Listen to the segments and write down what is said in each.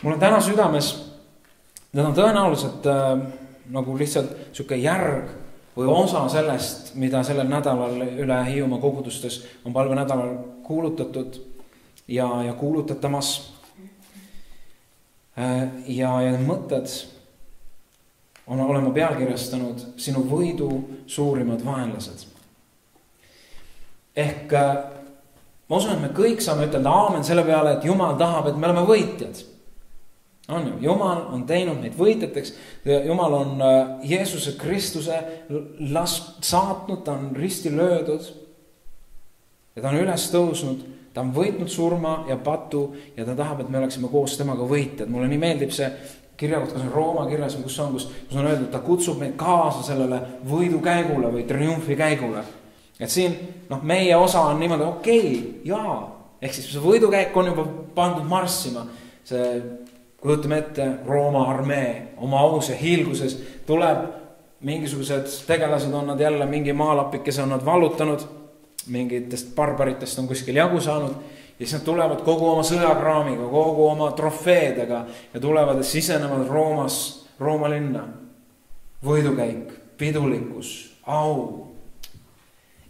mul on täna südames, need on tõenäoliselt nagu lihtsalt siuke järg või osa sellest, mida sellel nädalal üle Hiiumaa kogudustes on palvenädalal kuulutatud ja kuulutatamas. Ja need mõtted olema pealkirjastanud sinu võidu suurimad vaenlased. Ehk ma usun, et me kõik saame ütelda aamen selle peale, et Jumal tahab, et me oleme võitjad. On ju, Jumal on teinud meid võitjateks, Jumal on Jeesuse Kristuse saatnud, ta on risti löödud ja ta on üles tõusnud, ta on võitnud surma ja patu ja ta tahab, et me oleksime koos temaga võitjad. Mulle nii meeldib see kirjakoht, kas on Rooma kirjas või kus on öeldud, ta kutsub meid kaasa sellele võidukäigule või triumfikäigule. Et siin meie osa on niimoodi, okei, jaa, ehk siis see võidukäik on juba pandud marssima, see kujutame ette, Rooma armee oma aus ja hiilguses tuleb, mingisugused tegelased on nad jälle, mingi maalapikese on nad vallutanud, mingitest barbaritest on kuskil jagu saanud ja siis nad tulevad kogu oma sõjakraamiga, kogu oma trofeedega ja tulevad ja sisenevad Rooma linna. Võidukäik, pidulikkus, au.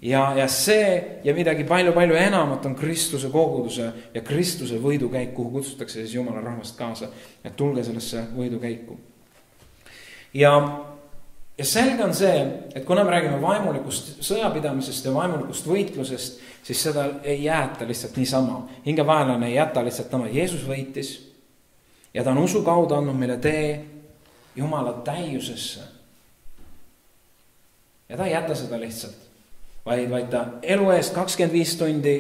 Ja see ja midagi palju enamat on Kristuse koguduse ja Kristuse võidukäik, kuhu kutsutakse siis Jumala rahvast kaasa, et tulge sellesse võidukäiku. Ja selge on see, et kuna me räägime vaimulikust sõjapidamisest ja vaimulikust võitlusest, siis seda ei jäeta lihtsalt niisama. Hingevaenlane ei jäta lihtsalt tema. Jeesus võitis ja ta on usu kaudu andnud meile tee Jumala täiusesse. Ja ta ei jäta seda lihtsalt. Vaid ta elu eest 25 tundi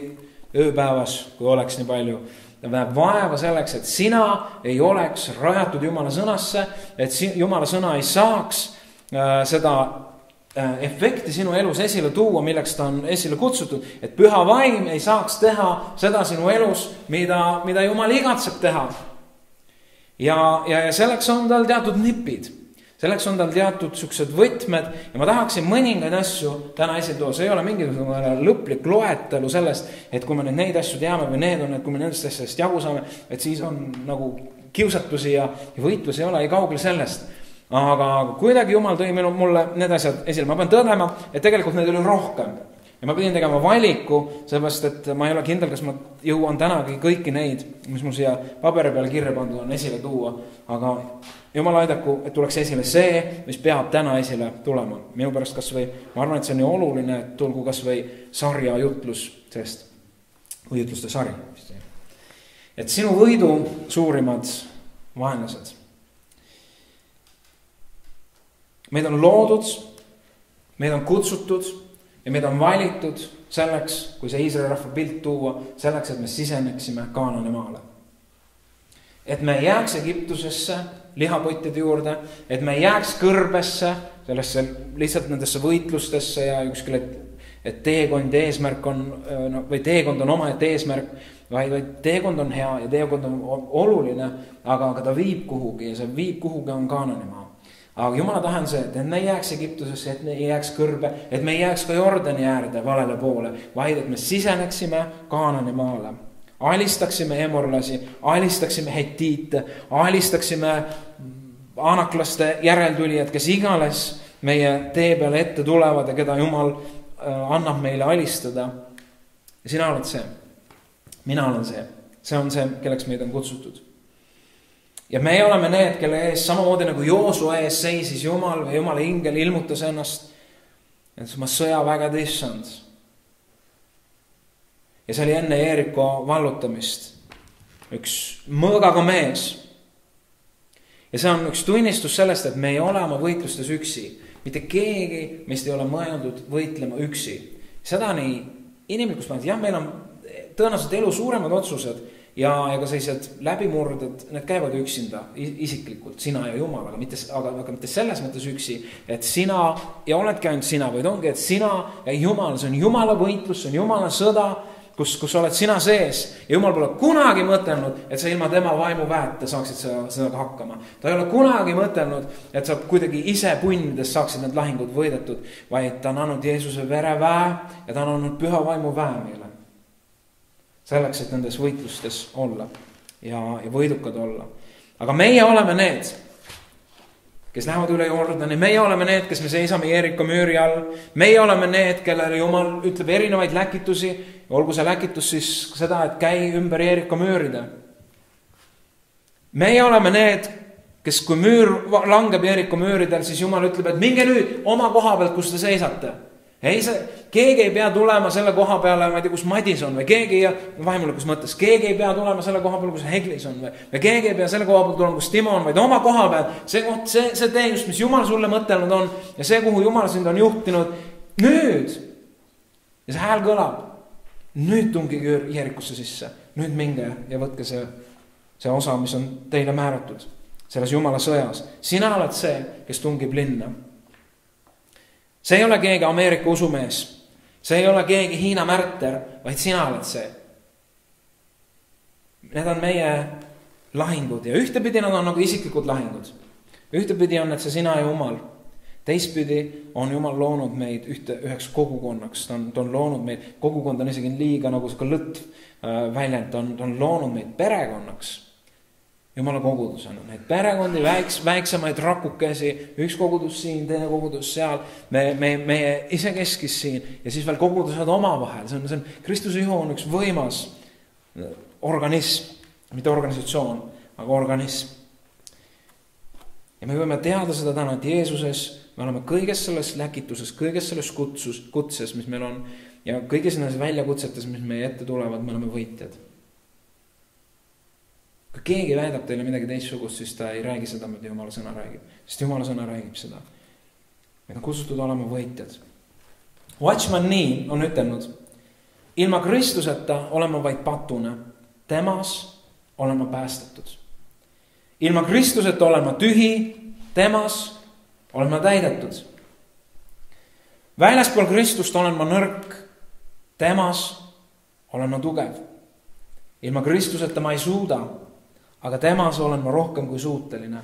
ööpäevas, kui oleks nii palju. Ta näeb vaeva selleks, et sina ei oleks rajatud Jumala sõnasse, et Jumala sõna ei saaks seda efekti sinu elus esile tuua, milleks ta on esile kutsutud, et püha vaim ei saaks teha seda sinu elus, mida Jumal igatseb teha. Ja selleks on tal teatud nipid. Selleks on tal teatud suksed võtmed ja ma tahaksin mõningaid asju täna esile tuua. See ei ole mingisugune lõplik loetelu sellest, et kui me neid asju teame või need on, et kui me nendest asjadest jagu saame, et siis on nagu kiusatusi ja võitlus ei ole, ei kaugel sellest. Aga kuidagi Jumal tõi mulle need asjad esile. Ma pean tõdema, et tegelikult neid oli rohkem. Ja ma pidin tegema valiku, sellepärast, et ma ei ole kindel, kas ma jõuan tänagi kõiki neid, mis mul siia paberi peale kirja pandud on, esile tuua. Aga Jumal aidaku, et tuleks esile see, mis peab täna esile tulema. Minu pärast kas või, ma arvan, et see on nii oluline, et tulgu kas või sarja jutlus sellest, või jutluste sari. Et sinu võidu suurimad vaenlased. Meid on loodud, meid on kutsutud ja meid on valitud selleks, kui see Iisraeli rahva pilt tuua, selleks, et me siseneksime Kaanani maale. Et me jääks Egiptusesse, lihapottide juurde, et me jääks kõrbesse, sellesse lihtsalt nendesse võitlustesse ja ükskõik, et teekond eesmärk on, või teekond on omaette eesmärk, vaid teekond on hea ja teekond on oluline, aga ta viib kuhugi ja see viib kuhugi on Kaananimaa. Aga Jumala tahe on see, et me ei jääks Egiptusesse, et me ei jääks kõrbe, et me ei jääks ka Jordani äärde valele poole, vaid et me siseneksime Kaananimaale. Alistaksime emorlasi, alistaksime hetiite, alistaksime anaklaste järeltulijad, kes igales meie tee peale ette tulevad ja keda Jumal annab meile alistada. Ja sina oled see. Mina olen see. See on see, kelleks meid on kutsutud. Ja me oleme need, kelle ees samamoodi nagu Joosua ees seisis Jumal või Jumala ingel ilmutas ennast, et ma sõjavägede issand. Ja see oli enne Jeeriko vallutamist. Üks mõõgaga mees. Ja see on üks tunnistus sellest, et me ei ole oma võitlustes üksi. Mitte keegi meist ei ole mõeldud võitlema üksi. Seda nii inimlikus mõttes. Jah, meil on tõenäoliselt elu suuremad otsused ja ka sellised läbimurded, need käivad üksinda isiklikult, sina ja Jumal, aga mitte selles mõttes üksi, et sina ja oledki ainult sina, vaid ongi, et sina ja Jumal, see on Jumala võitlus, see on Jumala sõda, kus oled sina sees ja Jumal pole kunagi mõtelnud, et sa ilma tema vaimu väeta saaksid seda hakkama. Ta ei ole kunagi mõtelnud, et sa kuidagi ise punnides saaksid need lahingud võidetud, vaid ta on andnud Jeesuse vereväe ja ta on andnud püha vaimu väe meile. Selleks, et nendes võitlustes olla ja võidukad olla. aga meie oleme need, kes lähevad üle Jordani, meie oleme need, kes me seisame Jeeriko müüri all, meie oleme need, kellele Jumal ütleb erinevaid läkitusi, olgu see läkitus siis seda, et käi ümber Jeeriko müüride. Meie oleme need, kes kui müür langeb Jeeriko müüridel, siis Jumal ütleb, et minge nüüd oma koha pealt, kus te seisate. Ei, keegi ei pea tulema selle koha peale, ma ei tea, kus Madis on või keegi, vaimulikus mõttes, keegi ei pea tulema selle koha peale, kus Heglis on või keegi ei pea selle koha peale tulema, kus Timo on, vaid oma koha peal. See tee just, mis Jumal sulle mõtelnud on ja see, kuhu Jumal sind on juhtinud nüüd. Ja see hääl kõlab. Nüüd tungige Jeerikusse sisse. Nüüd minge ja võtke see osa, mis on teile määratud selles Jumala sõjas. Sina oled see, kes tungib linna. See ei ole keegi Ameerika usumees. See ei ole keegi Hiina märter, vaid sina oled see. Need on meie lahingud ja ühtepidi nad on nagu isiklikud lahingud. Ühtepidi on need see sina ja Jumal. Teistpidi on Jumal loonud meid üheks kogukonnaks. Ta on loonud meid, kogukond on isegi liiga nagu see lõtv väljend, ta on loonud meid perekonnaks. Jumala kogudusena, neid perekondi, väiksemaid rakukesi, üks kogudus siin, teine kogudus seal, meie isekeskis siin ja siis veel kogudused omavahel. See on Kristuse ihu on üks võimas organism, mitte organisatsioon, aga organism. Ja me võime teada seda täna, et Jeesuses me oleme kõiges selles läkituses, kõiges selles kutses, mis meil on ja kõiges nendes väljakutsetes, mis meie ette tulevad, me oleme võitjad. Kui keegi väidab teile midagi teistsugust, siis ta ei räägi seda, mida Jumala sõna räägib. Sest Jumala sõna räägib seda. Meid on kutsutud olema võitjad. Watchman Nee on ütelnud, ilma Kristuseta olema vaid patune, temas olema päästetud. Ilma Kristuseta olema tühi, temas olema täidetud. Väljaspool Kristust olen ma nõrk, temas olen ma tugev. Ilma Kristuseta ma ei suuda, aga temas olen ma rohkem kui suuteline.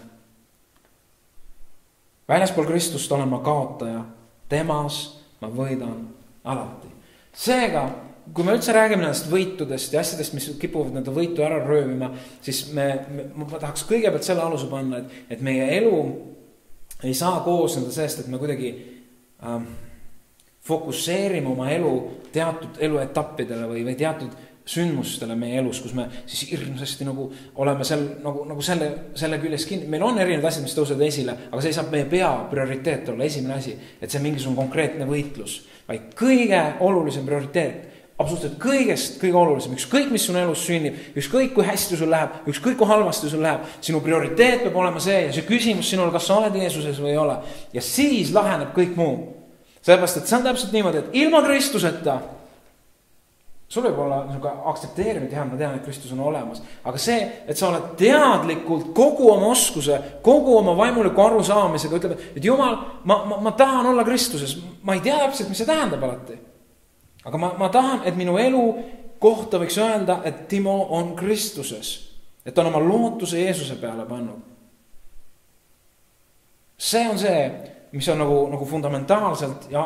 Väljaspool Kristust olen ma kaotaja, temas ma võidan alati. Seega, kui me üldse räägime nendest võitudest ja asjadest, mis kipuvad nende võitu ära röövima, siis ma tahaks kõigepealt selle aluse panna, et meie elu ei saa koosneda sellest, et me kuidagi fokusseerime oma elu teatud eluetappidele või teatud sündmustele meie elus, kus me siis hirmsasti nagu oleme nagu selle küljes kinni. Meil on erinevad asjad, mis tõusevad esile, aga see ei saa meie pea prioriteet olla esimene asi, et see mingisugune konkreetne võitlus, vaid kõige olulisem prioriteet, absoluutselt kõigest kõige olulisem, ükskõik mis sul elus sünnib, ükskõik kui hästi sul läheb, ükskõik kui halvasti sul läheb, sinu prioriteet peab olema see ja see küsimus sinul, kas sa oled Jeesuses või ei ole. Ja siis laheneb kõik muu. Sellepärast, et see on täpselt niimoodi, et ilma Kristuseta sul võib olla aktsepteerimine, ma tean, et Kristus on olemas, aga see, et sa oled teadlikult kogu oma oskuse, kogu oma vaimuliku arusaamisega, ütleb, et Jumal, ma tahan olla Kristuses, ma ei tea täpselt, mis see tähendab alati. Aga ma tahan, et minu elu kohta võiks öelda, et Timo on Kristuses, et on oma lootuse Jeesuse peale pannud. See on see, mis on nagu fundamentaalselt ja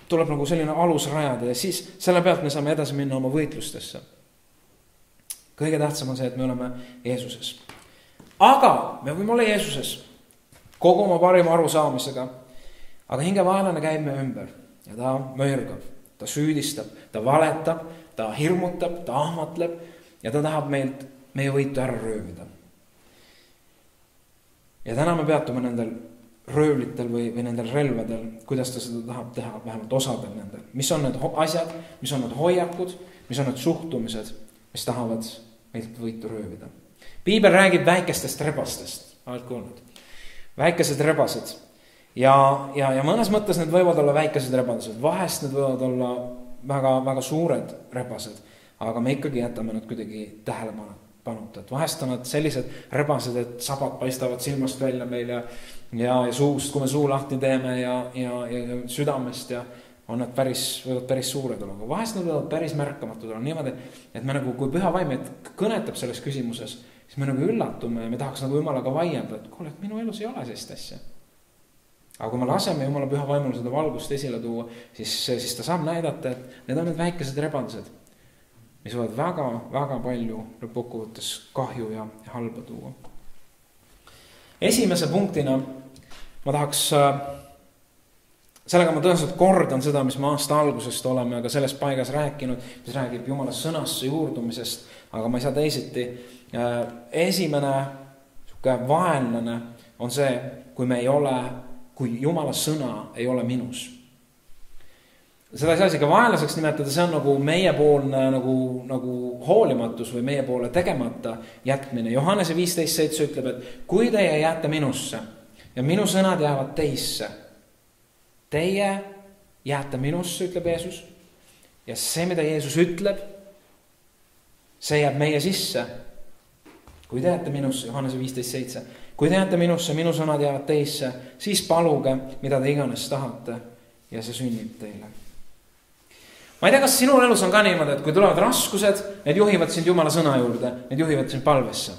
tuleb nagu selline alus rajada ja siis selle pealt me saame edasi minna oma võitlustesse. Kõige tähtsam on see, et me oleme Jeesuses. Aga me võime olla Jeesuses kogu oma parima arusaamisega, aga hingevaenlane käib me ümber ja ta möörgab, ta süüdistab, ta valetab, ta hirmutab, ta ahmatleb ja ta tahab meilt meie võitu ära röövida. Ja täna me peatume nendel röövlitel või nendel relvadel, kuidas ta seda tahab teha, vähemalt osadel nendel. Mis on need asjad, mis on need hoiakud, mis on need suhtumised, mis tahavad meilt võitu röövida. Piibel räägib väikestest rebastest, oled kuulnud. Väikesed rebased. Ja mõnes mõttes need võivad olla väikesed rebased, vahest need võivad olla väga, väga suured rebased, aga me ikkagi jätame nad kuidagi tähelepanuta. Et vahest on nad sellised rebased, et sabad paistavad silmast välja meil ja suust, kui me suu lahti teeme ja südamest ja on nad võivad päris suured olla. Vahest nad võivad päris märkamatud olla niimoodi, et me nagu, kui püha vaim kõnetab selles küsimuses, siis me nagu üllatume ja me tahaks nagu Jumalaga vaielda, et kuule, et minu elus ei ole sellist asja. Aga kui me laseme Jumala püha vaimul seda valgust esile tuua, siis ta saab näidata, et need on need väikesed rebased, mis võivad väga, väga palju lõppkokkuvõttes kahju ja halba tuua. esimese punktina ma tahaks, sellega ma tõenäoliselt kordan seda, mis me aasta algusest oleme aga selles paigas rääkinud, mis räägib Jumala sõnasse juurdumisest, aga ma ei saa teisiti. Esimene vaenlane on see, kui Jumala sõna ei ole minus. Seda ei saa isegi vaenlaseks nimetada, see on nagu meiepoolne nagu hoolimatus või meie poole tegemata jätmine. Johannese 15:7 ütleb, et kui teie jääte minusse ja minu sõnad jäävad teisse, teie jääte minusse, ütleb Jeesus, ja see, mida Jeesus ütleb, see jääb meie sisse. Kui te jääte minusse, Johannese 15:7, kui te jääte minusse, minu sõnad jäävad teisse, siis paluge, mida te iganes tahate ja see sünnib teile. Ma ei tea, kas sinul elus on ka niimoodi, et kui tulevad raskused, need juhivad sind Jumala sõna juurde, need juhivad sind palvesse.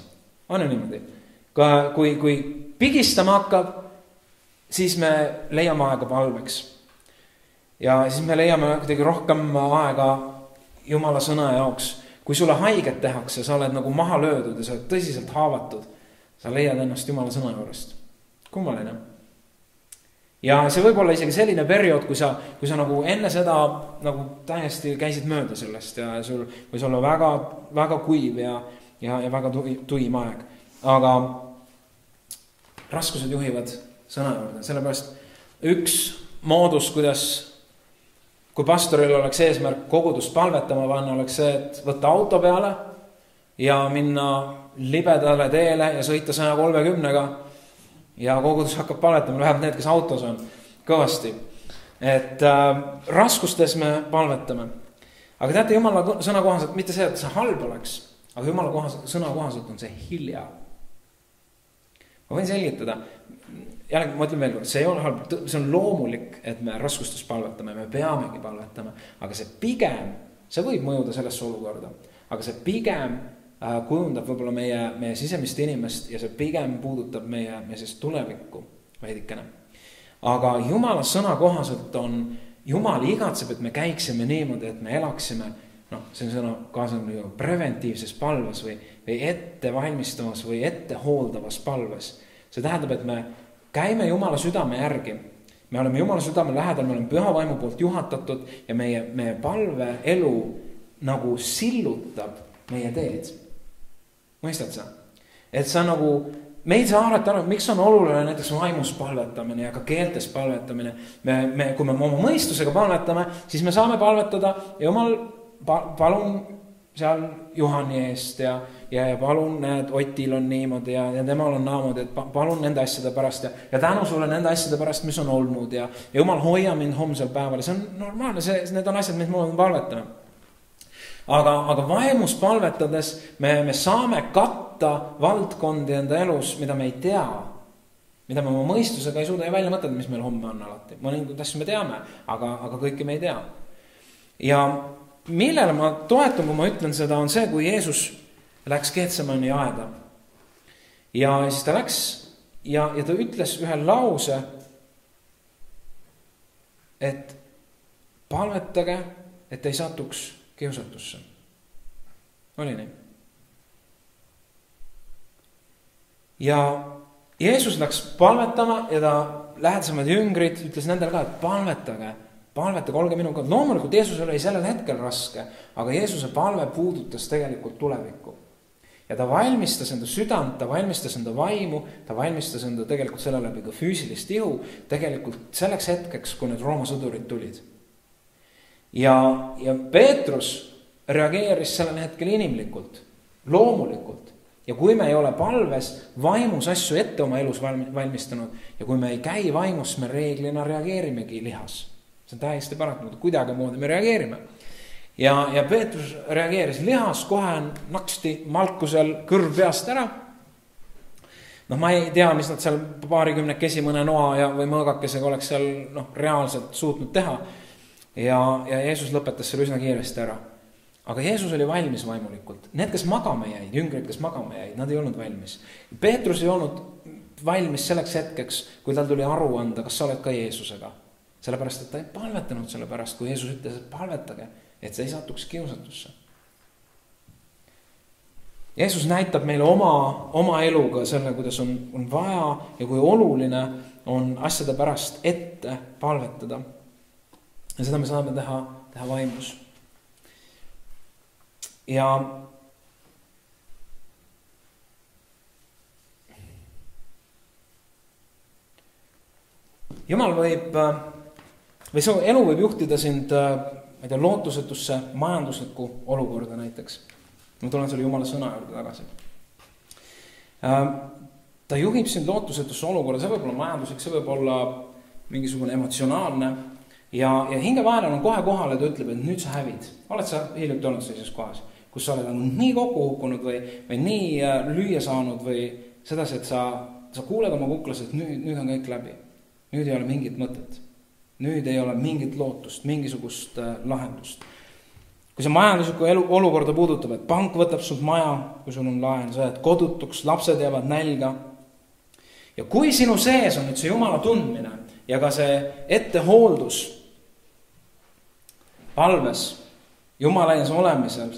On ju niimoodi? Kui pigistama hakkab, siis me leiame aega palveks. Ja siis me leiame kuidagi rohkem aega Jumala sõna jaoks. Kui sulle haiget tehakse, sa oled nagu maha löödud ja sa oled tõsiselt haavatud, sa leiad ennast Jumala sõna juurest. Kummaline. Ja see võib olla isegi selline periood, kui sa nagu enne seda nagu täiesti käisid mööda sellest ja sul võis olla väga, väga kuiv ja väga tuim aeg. Aga raskused juhivad sõna juurde. Sellepärast üks moodus, kui pastoril oleks eesmärk kogudust palvetama panna, oleks see, et võtta auto peale ja minna libedale teele ja sõita 130-ga. Ja kogudus hakkab palvetama, läheb need, kes autos on, kõvasti. Et raskustes me palvetame. Aga teate, Jumala sõna kohaselt, mitte see, et see halb oleks, aga Jumala sõna kohaselt on see hilja. Ma võin selgitada. Jällegi, ma ütlen veel kord, see ei ole halb, see on loomulik, et me raskustes palvetame, me peamegi palvetama, aga see pigem, see võib mõjuda sellesse olukorda, aga see pigem kujundab võib-olla meie sisemist inimest ja see pigem puudutab meie siis tulevikku veidikene. Aga Jumala sõna kohaselt on, Jumal igatseb, et me käiksime niimoodi, et me elaksime, see on sõna kaasanud preventiivses palves või ette valmistavas või ette hooldavas palves. See tähendab, et me käime Jumala südame järgi. Me oleme Jumala südame lähedal, me oleme püha vaimu poolt juhatatud ja meie palve elu nagu sillutab meie teed. Mõistad sa? Et sa nagu, me ei saa alati aru, miks on oluline näiteks vaimus palvetamine ja ka keeltes palvetamine. Kui me oma mõistusega palvetame, siis me saame palvetada ja Jumal, palun seal Juhani eest ja palun, näed, Otil on niimoodi ja temal on naamoodi, et palun nende asjade pärast ja tänu sulle nende asjade pärast, mis on olnud ja Jumal hoia mind homsel päeval. See on normaalne, need on asjad, mis me palvetame. Aga vaimus palvetades me saame katta valdkondi enda elus, mida me ei tea, mida me oma mõistusega ei suuda välja mõtelda, mis meil homme on alati. Mõningad asju me teame, aga kõike me ei tea. Ja millele ma toetun, kui ma ütlen seda, on see, kui Jeesus läks Getsemani aeda. Ja siis ta läks ja ta ütles ühe lause, et palvetage, et ei satuks kiusatusse. Oli nii. Ja Jeesus läks palvetama ja ta lähedasemad jüngrid ütles nendele ka, et palvetage, olge minuga. Loomulikult Jeesus oli sellel hetkel raske, aga Jeesuse palve puudutas tegelikult tulevikku. Ja ta valmistas enda südant, ta valmistas enda vaimu, ta valmistas enda tegelikult selle läbi ka füüsilist ihu, tegelikult selleks hetkeks, kui need Rooma sõdurid tulid. Ja Peetrus reageeris sellel hetkel inimlikult, loomulikult. Ja kui me ei ole palves vaimus asju ette oma elus valmistanud ja kui me ei käi vaimus, me reeglina reageerimegi lihas. See on täiesti paratamatu, kuidagi moodi me reageerime. Ja Peetrus reageeris lihas, kohe naksti Malkusel kõrv peast ära. Ma ei tea, mis nad seal paarikümnekesi mõne noa või mõõgakesega oleks seal reaalselt suutnud teha. Ja Jeesus lõpetas selle üsna kiiresti ära. Aga Jeesus oli valmis vaimulikult. Need, kes magama jäid, jüngrid, kes magama jäid, nad ei olnud valmis. Peetrus ei olnud valmis selleks hetkeks, kui tal tuli aru anda, kas sa oled ka Jeesusega. Sellepärast, et ta ei palvetanud sellepärast, kui Jeesus ütles, et palvetage, et see ei satuks kiusatusse. Jeesus näitab meile oma eluga selle, kuidas on vaja ja kui oluline on asjade pärast ette palvetada. Ja seda me saame teha vaimus. Ja Jumal või su elu võib juhtida sind lootusetusse majanduslikku olukorda näiteks. Ma tulen selle Jumala sõna juurde tagasi. Ta juhib sind lootusetusse olukorda, see võib olla majanduslik, see võib olla mingisugune emotsionaalne ja hingevaenlane on kohe kohal ja ta ütleb, et nüüd sa hävid. Oled sa hiljuti olnud sellises kohas, kus sa oled nii kokku hukkunud või nii lüüa saanud või sedasi, et sa kuuled oma kuklas, et nüüd on kõik läbi. Nüüd ei ole mingit mõtet. Nüüd ei ole mingit lootust, mingisugust lahendust. Kui see majandusliku olukorda puudutab, et pank võtab sult maja, kui sul on laen, sa jääd kodutuks, lapsed jäävad nälga. Ja kui sinu sees on nüüd see Jumala tundmine ja ka see ettehooldus palves, Jumala ees olemisel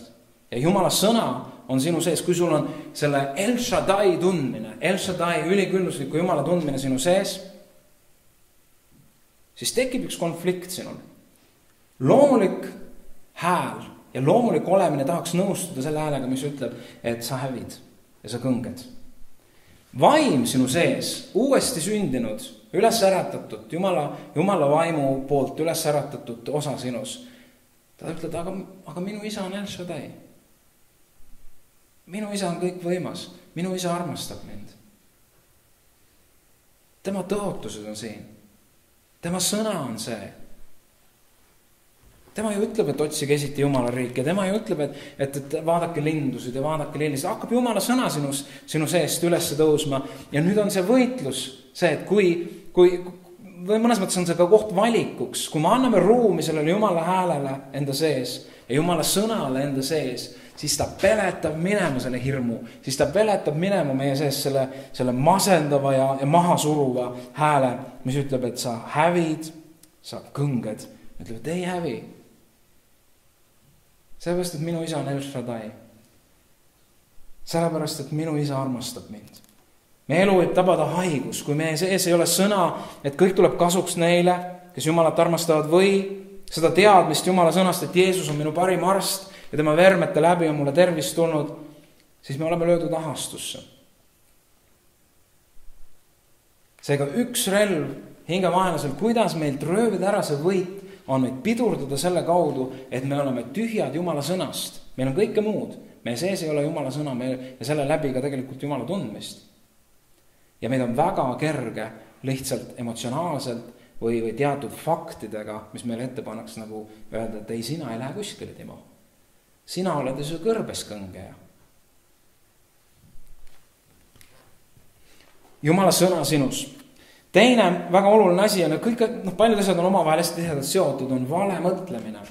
ja Jumala sõna on sinu sees, kui sul on selle El Shaddai tundmine, El Shaddai üliküllusliku Jumala tundmine sinu sees, siis tekib üks konflikt sinul. Loomulik hääl ja loomulik olemine tahaks nõustuda selle häälega, mis ütleb, et sa hävid ja sa kõnged. Vaim sinu sees, uuesti sündinud, üles äratatud, Jumala vaimu poolt üles äratatud osa sinus. Ta ütleb, aga minu isa on El Shaddai. Minu isa on kõik võimas, minu isa armastab mind. Tema tõotused on siin. Tema sõna on see. Tema ju ütleb, et otsige esiti Jumala riiki. Tema ju ütleb, et vaadake lindusid ja vaadake lillisid. Hakkab Jumala sõna sinu seest üles tõusma. Ja nüüd on see võitlus, see, et kui või mõnes mõttes on see ka koht valikuks, kui me anname ruumi sellele Jumala häälele enda sees ja Jumala sõnale enda sees, siis ta peletab minema selle hirmu, siis ta peletab minema meie sees selle masendava ja maha suruva hääle, mis ütleb, et sa hävid, sa kõnged, ütleb, et ei hävi. Sellepärast, et minu isa on El Shaddai. Sellepärast, et minu isa armastab mind. Meie elu võib tabada haigus, kui meie sees ei ole sõna, et kõik tuleb kasuks neile, kes Jumalat armastavad või seda teadmist Jumala sõnast, et Jeesus on minu parim arst ja tema vermete läbi on mulle tervist tulnud, siis me oleme löödud ahastusse. Seega üks relv hingevaenlasel, kuidas meilt röövida ära see võit, on meid pidurdada selle kaudu, et me oleme tühjad Jumala sõnast. Meil on kõike muud. Meie sees ei ole Jumala sõna ja selle läbi ka tegelikult Jumala tundmist. Ja meid on väga kerge lihtsalt emotsionaalselt või teatud faktidega, mis meile ette pannakse nagu öelda, et ei, sina ei lähe kuskile, Timo. Sina oled ju kõrbes kõngeja. Jumala sõna sinus. Teine väga oluline asi on, et kõik, paljud asjad on omavahel hästi tihedalt seotud, on vale mõtlemine.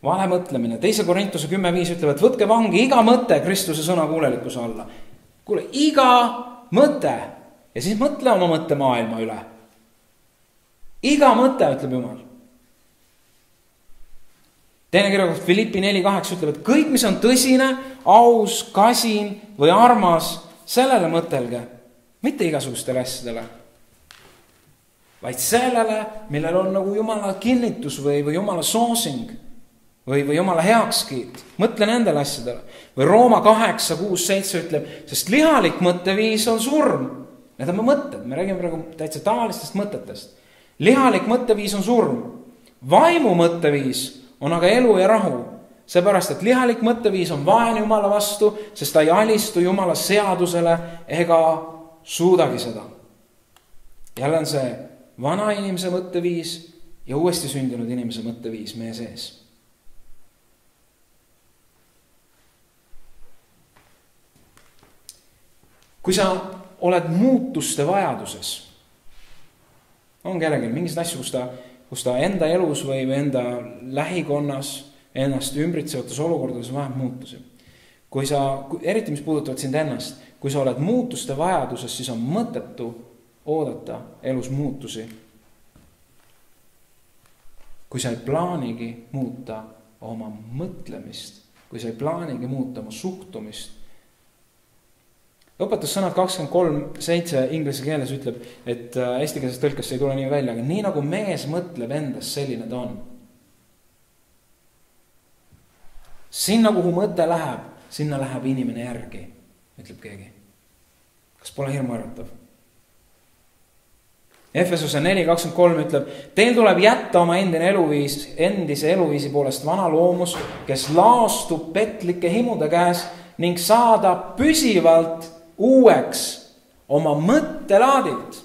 Vale mõtlemine. 2. Korintuse 10.5 ütleb, et võtke vangi iga mõte Kristuse sõna kuulelikkuse alla. Kuule, iga mõte. Ja siis mõtle oma mõtte maailma üle. Iga mõte, ütleb Jumal. Teine kirjakoht Filippi 4.8 ütleb, et kõik, mis on tõsine, aus, kasin või armas, sellele mõtelge. Mitte igasugustele asjadele, vaid sellele, millel on nagu Jumala kinnitus või Jumala soosing või Jumala heakskiit. Mõtle nendele asjadele. Või Rooma 8.6.7 ütleb, sest lihalik mõtteviis on surm. Need on mõtted, me räägime praegu täitsa tavalistest mõtetest. Lihalik mõtteviis on surm. Vaimu mõtteviis on aga elu ja rahu. Seepärast, et lihalik mõtteviis on vaen Jumala vastu, sest ta ei alistu Jumala seadusele ega suudagi seda. Jälle on see vana inimese mõtteviis ja uuesti sündinud inimese mõtteviis meie sees. Kui sa oled muutuste vajaduses, on kellelgi mingisugust asju, kus ta enda elus või enda lähikonnas, ennast ümbritsevates olukordades vajab muutusi. Eriti mis puudutavad sind ennast, kui sa oled muutuste vajaduses, siis on mõttetu oodata elus muutusi. Kui sa ei plaanigi muuta oma mõtlemist kui sa ei plaanigi muuta oma suhtumist. Õpetussõnad 23:7 inglise keeles ütleb, et eestikeelses tõlkes ei tule nii välja, aga nii nagu mees mõtleb endast, selline ta on. Sinna, kuhu mõte läheb, sinna läheb inimene järgi, ütleb keegi. Kas pole hirmuäratav? Efesuse 4:23 ütleb, teil tuleb jätta oma endise eluviisi poolest vana loomus, kes laastub petlike himude käes ning saada püsivalt uueks oma mõttelaadilt.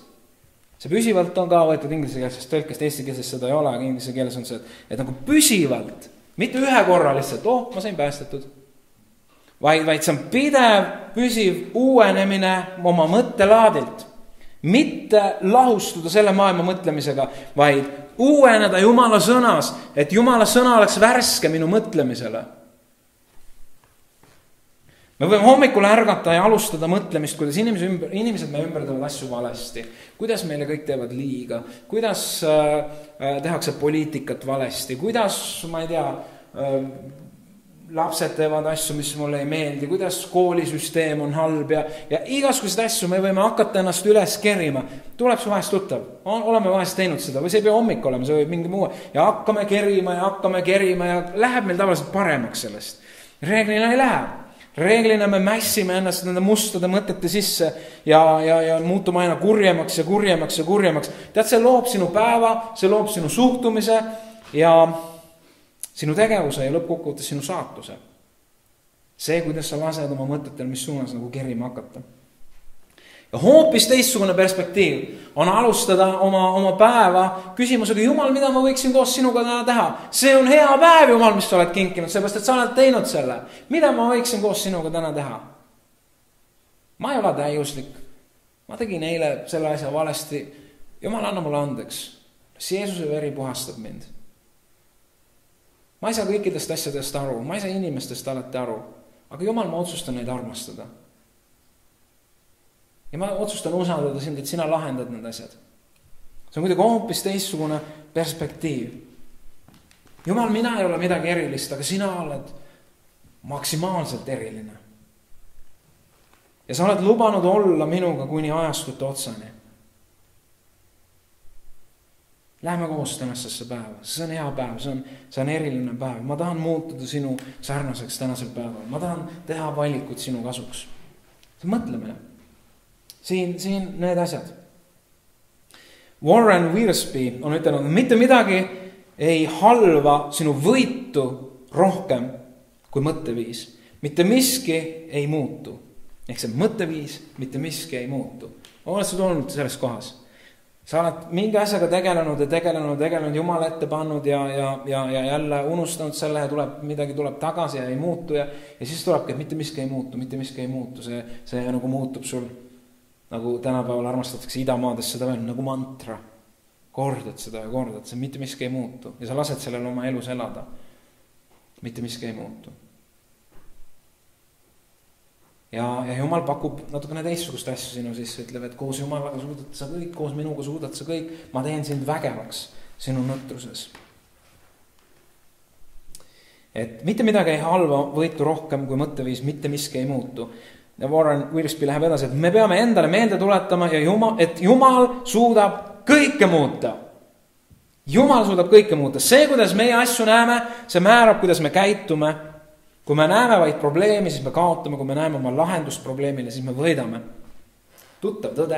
See püsivalt on ka võetud inglisekeelsest tõlkest, eestikeelses seda ei ole, aga inglise keeles on see, et nagu püsivalt, mitte ühe korra lihtsalt, ma sain päästetud, vaid see on pidev, püsiv uuenemine oma mõttelaadilt. Mitte lahustuda selle maailma mõtlemisega, vaid uueneda Jumala sõnas, et Jumala sõna oleks värske minu mõtlemisele. Me võime hommikul ärgata ja alustada mõtlemist, kuidas inimesed me ümber teevad asju valesti, kuidas meile kõik teevad liiga, kuidas tehakse poliitikat valesti, kuidas, ma ei tea, lapsed teevad asju, mis mulle ei meeldi, kuidas koolisüsteem on halb ja igasugused asju me võime hakata ennast üles kerima. Tuleb see vahest tuttav, oleme vahest teinud seda või see ei pea hommik olema, see võib mingi muu ja hakkame kerima ja läheb meil tavaliselt paremaks sellest. Reeglina ei lähe. Reeglina me mässime ennast nende mustade mõtete sisse ja muutume aina kurjemaks ja kurjemaks ja kurjemaks. Tead, see loob sinu päeva, see loob sinu suhtumise ja sinu tegevuse ja lõppkokkuvõttes sinu saatuse. See, kuidas sa lased oma mõtetel, mis suunas nagu kerima hakata. Ja hoopis teistsugune perspektiiv on alustada oma päeva küsimusega, Jumal, mida ma võiksin koos sinuga täna teha? See on hea päev, Jumal, mis sa oled kinkinud, seepärast, et sa oled teinud selle. Mida ma võiksin koos sinuga täna teha? Ma ei ole täiuslik. Ma tegin eile selle asja valesti. Jumal, anna mulle andeks. Jeesuse veri puhastab mind. Ma ei saa kõikidest asjadest aru, ma ei saa inimestest alati aru, aga Jumal, ma otsustan neid armastada. Ja ma otsustan usaldada sind, et sina lahendad need asjad. See on kuidagi hoopis teistsugune perspektiiv. Jumal, mina ei ole midagi erilist, aga sina oled maksimaalselt eriline. Ja sa oled lubanud olla minuga kuni ajastute otsani. Lähme koos tänasesse päeva. See on hea päev, see on eriline päev. Ma tahan muutuda sinu sarnaseks tänasel päeval. Ma tahan teha valikut sinu kasuks. See mõtlemine. Siin need asjad. Warren Wiersbe on ütelnud, mitte midagi ei halva sinu võitu rohkem kui mõtteviis. Mitte miski ei muutu. Ehk see mõtteviis, mitte miski ei muutu. Oled sa olnud selles kohas? Sa oled mingi asjaga tegelenud, Jumala ette pannud ja jälle unustanud selle ja midagi tuleb tagasi ja ei muutu ja siis tulebki, et mitte miski ei muutu. See nagu muutub sul, nagu tänapäeval armastatakse idamaades seda veel, nagu mantra. Kordad seda ja kordad, see mitte miski ei muutu ja sa lased sellele oma elus elada. Mitte miski ei muutu. Ja Jumal pakub natukene teistsugust asju sinu sisse, ütleb, et koos Jumalaga suudad sa kõik, koos minuga suudad sa kõik, ma teen sind vägevaks sinu nõtruses. Et mitte midagi ei halva võitu rohkem kui mõtteviis, mitte miski ei muutu. Ja Warren Wiersbe läheb edasi, et me peame endale meelde tuletama, et Jumal suudab kõike muuta. Jumal suudab kõike muuta. See, kuidas meie asju näeme, see määrab, kuidas me käitume. Kui me näeme vaid probleemi, siis me kaotame, kui me näeme oma lahendust probleemile, siis me võidame. Tuttav tõde,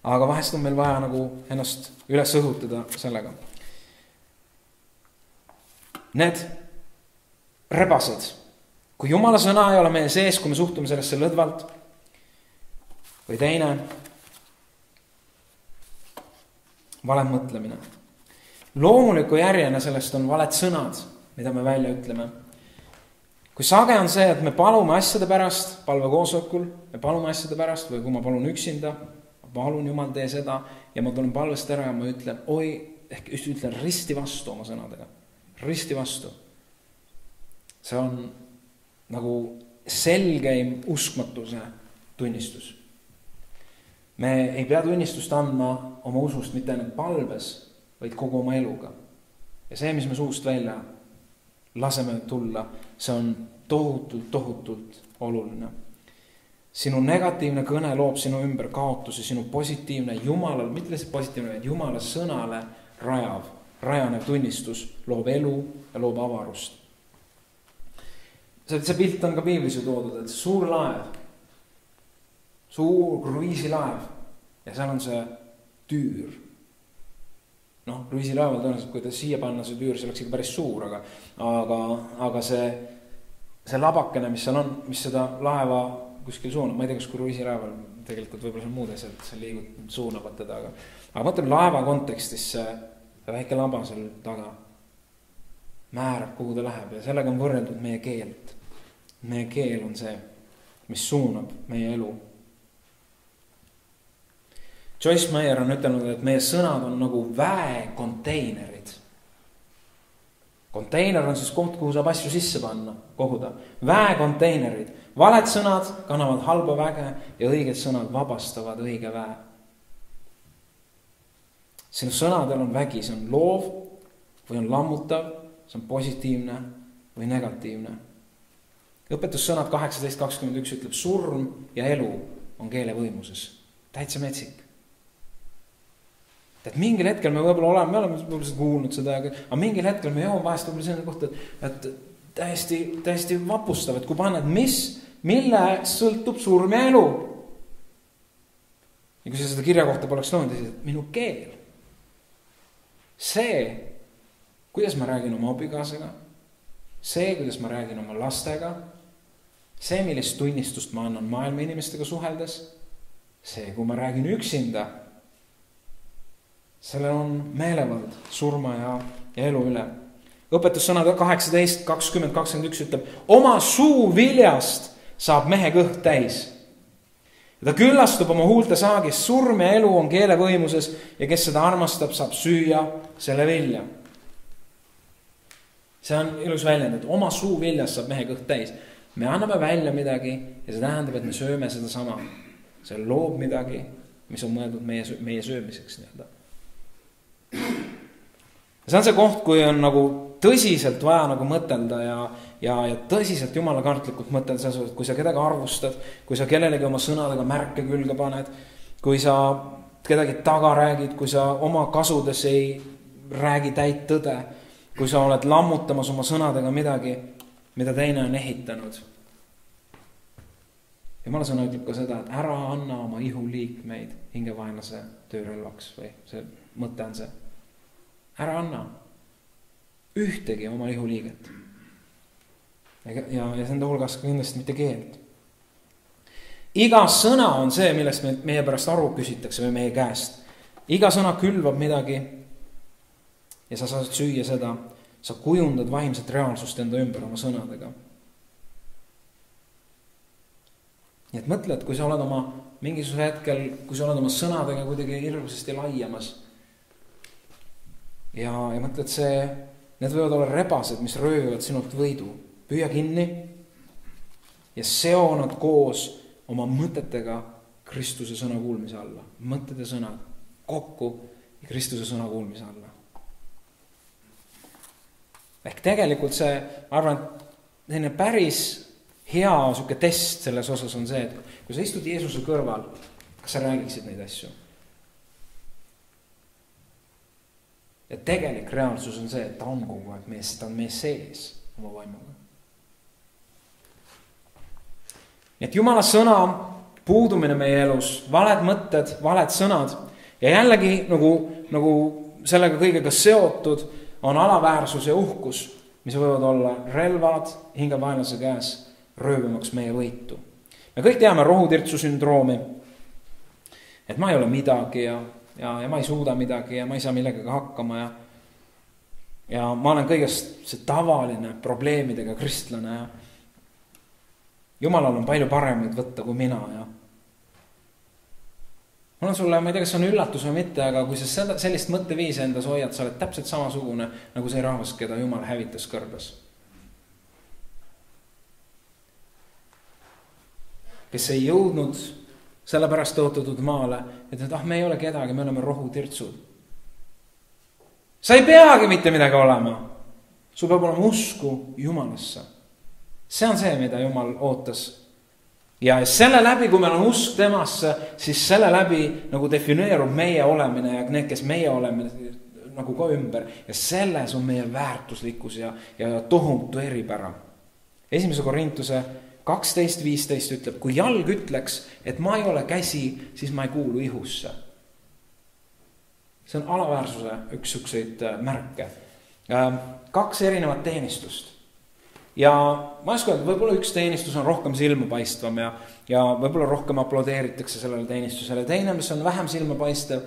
aga vahest on meil vaja nagu ennast üles õhutada sellega. Need rebased, kui Jumala sõna ei ole meie sees, kui me suhtume sellesse lõdvalt, või teine, vale mõtlemine. Loomuliku järjena sellest on valed sõnad, mida me välja ütleme. Kui sage on see, et me palume asjade pärast, palvekoosolekul, me palume asjade pärast või kui ma palun üksinda, ma palun Jumal tee seda ja ma tulen palvest ära ja ma ütlen, ehk ütlen risti vastu oma sõnadega. Risti vastu. See on nagu selgeim uskmatuse tunnistus. Me ei pea tunnistust andma oma usust mitte ainult palves, vaid kogu oma eluga. Ja see, mis me suust välja laseme tulla, see on tohutult oluline. Sinu negatiivne kõne loob sinu ümber kaotusi, sinu positiivne Jumalal, mitte lihtsalt positiivne, vaid Jumala sõnale rajanev tunnistus loob elu ja loob avarust. See pilt on ka piiblis ju toodud, et suur laev, suur kruiisilaev ja seal on see tüür. Kruiisilaeval tõenäoliselt, kui ta siia panna see tüür, see oleks ikka päris suur, aga see labakene, mis seal on, mis seda laeva kuskil suunab, ma ei tea, kas kruiisilaeval tegelikult võib-olla seal muud asjad, see suunavad teda, aga mõtleme laeva kontekstis see väike laba seal taga määrab, kuhu ta läheb ja sellega on võrreldud meie keelt. Meie keel on see, mis suunab meie elu. Joyce Meyer on ütelnud, et meie sõnad on nagu väekonteinerid. Konteiner on siis koht, kuhu saab asju sisse panna, koguda. Väekonteinerid. Valed sõnad kannavad halba väge ja õiged sõnad vabastavad õige väe. Sinu sõnadel on vägi, see on loov või on lammutav, see on positiivne või negatiivne. Õpetussõnad 18:21 ütleb, surm ja elu on keele võimuses. Täitsa metsik. Et mingil hetkel me võib-olla oleme kuulnud seda, aga mingil hetkel me jõuame vahest võib-olla selline koht, et täiesti vapustav, et kui panna, et mille sõltub surm ja elu. Ja kui sa seda kirja kohta poleks loonud, siis minu keel. See, kuidas ma räägin oma abikaasaga, see, kuidas ma räägin oma lastega, see, millist tunnistust ma annan maailma inimestega suheldes, see, kui ma räägin üksinda, sellel on meelevald surma ja elu üle. Õpetussõnad 18:20-21 ütleb, oma suu viljast saab mehe kõht täis. Ja ta küllastub oma huulte saagist, surm ja elu on keele võimuses ja kes seda armastab, saab süüa selle vilja. See on ilus väljend, et oma suu viljast saab mehe kõht täis. Me anname välja midagi ja see tähendab, et me sööme seda sama. See loob midagi, mis on mõeldud meie söömiseks. See on see koht, kui on nagu tõsiselt vaja nagu mõtelda ja tõsiselt jumalakartlikult mõtelda selles, kui sa kedagi arvustad, kui sa kellelegi oma sõnadega märke külge paned, kui sa kedagi taga räägid, kui sa oma kasudes ei räägi täit tõde, kui sa oled lammutamas oma sõnadega midagi, mida teine on ehitanud. Jumala sõna ütleb ka seda, et ära anna oma ihuliikmeid hingevaenlase töörelvaks või see mõte on see. Ära anna ühtegi oma ihuliiget. Ja senda hulgas kindlasti mitte keelt. Iga sõna on see, millest meie pärast aru küsitakse või meie käest. Iga sõna külvab midagi ja sa saad süüa seda. Sa kujundad vaimset reaalsust enda ümber oma sõnadega. Nii et mõtle, et kui sa oled oma mingisuguse hetkel, kui sa oled oma sõnadega kuidagi hirmsasti laiemas ja mõtle, et need võivad olla rebased, mis röövivad sinult võidu. Püüa kinni ja seo nad koos oma mõtetega Kristuse sõna kuulmise alla. Mõtted ja sõnad kokku ja Kristuse sõna kuulmise alla. Ehk tegelikult see, ma arvan, et päris hea suke test selles osas on see, et kui sa istud Jeesuse kõrval, kas sa räägiksid neid asju? Ja tegelik reaalsus on see, et ta on kogu aeg mees, ta on meie sees oma vaimuga. Nii et Jumala sõna puudumine meie elus, valed mõtted, valed sõnad ja jällegi nagu sellega kõigega seotud on alaväärsus ja uhkus, mis võivad olla relvad hingevaenlase käes röövimaks meie võitu. Me kõik teame rohutirtsu sündroomi, et ma ei ole midagi ja ma ei suuda midagi ja ma ei saa millegagi hakkama ja ma olen kõigest see tavaline probleemidega kristlane ja Jumalal on palju paremaid võtta kui mina ja mul on sulle, ma ei tea, kas see on üllatus või mitte, aga kui sa sellist mõtteviisi endas hoiad, sa oled täpselt samasugune nagu see rahvas, keda Jumal hävitas kõrbes. Kes ei jõudnud sellepärast tõotatud maale, et me ei ole kedagi, me oleme rohutirtsud. Sa ei peagi mitte midagi olema. sul peab olema usku Jumalasse. See on see, mida Jumal ootas. Ja selle läbi, kui meil on usk temasse, siis selle läbi nagu defineerub meie olemine ja need, kes meie oleme nagu ka ümber. Ja selles on meie väärtuslikkus ja tohutu eripära. 1. Korintuse 12:15 ütleb, kui jalg ütleks, et ma ei ole käsi, siis ma ei kuulu ihusse. See on alaväärsuse üks sükseid märke. 2 erinevat teenistust. Ja ma ei oska öelda, võib-olla üks teenistus on rohkem silmapaistvam ja võib-olla rohkem aplodeeritakse sellele teenistusele. Teine, mis on vähem silmapaistev,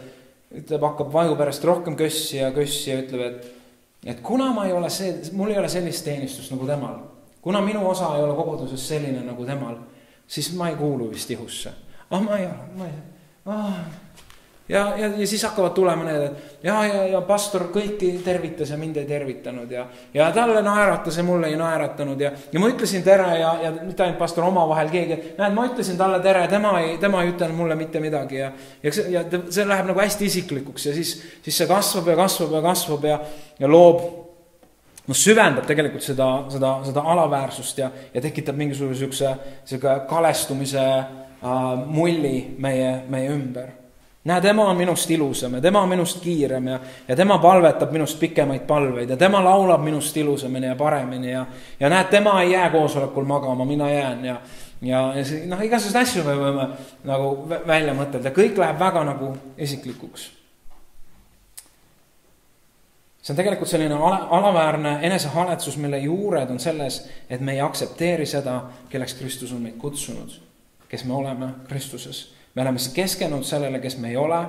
ütleb, hakkab vaju pärast rohkem kössi ja ütleb, et kuna mul ei ole sellist teenistust nagu temal, kuna minu osa ei ole koguduses selline nagu temal, siis ma ei kuulu vist ihusse. Ma ei ole. Ja siis hakkavad tulema need, et ja pastor kõiki tervitas ja mind ei tervitanud ja talle naeratas ja mulle ei naeratanud ja ma ütlesin tere ja mitte ainult pastor omavahel keegi, et näed, ma ütlesin talle tere, tema ei ütelnud mulle mitte midagi ja see läheb nagu hästi isiklikuks ja siis see kasvab ja loob, süvendab tegelikult seda alaväärsust ja tekitab mingisuguse kalestumise mulli meie ümber. Näe, tema on minust ilusam ja tema on minust kiirem ja tema palvetab minust pikemaid palveid ja tema laulab minust ilusamini ja paremini ja näed, tema ei jää koosolekul magama, mina jään ja igasugused asju me võime nagu välja mõtelda. Kõik läheb väga nagu isiklikuks. See on tegelikult selline alaväärne enesehaletsus, mille juured on selles, et me ei aktsepteeri seda, kelleks Kristus on meid kutsunud, kes me oleme Kristuses. Me oleme keskendunud sellele, kes me ei ole,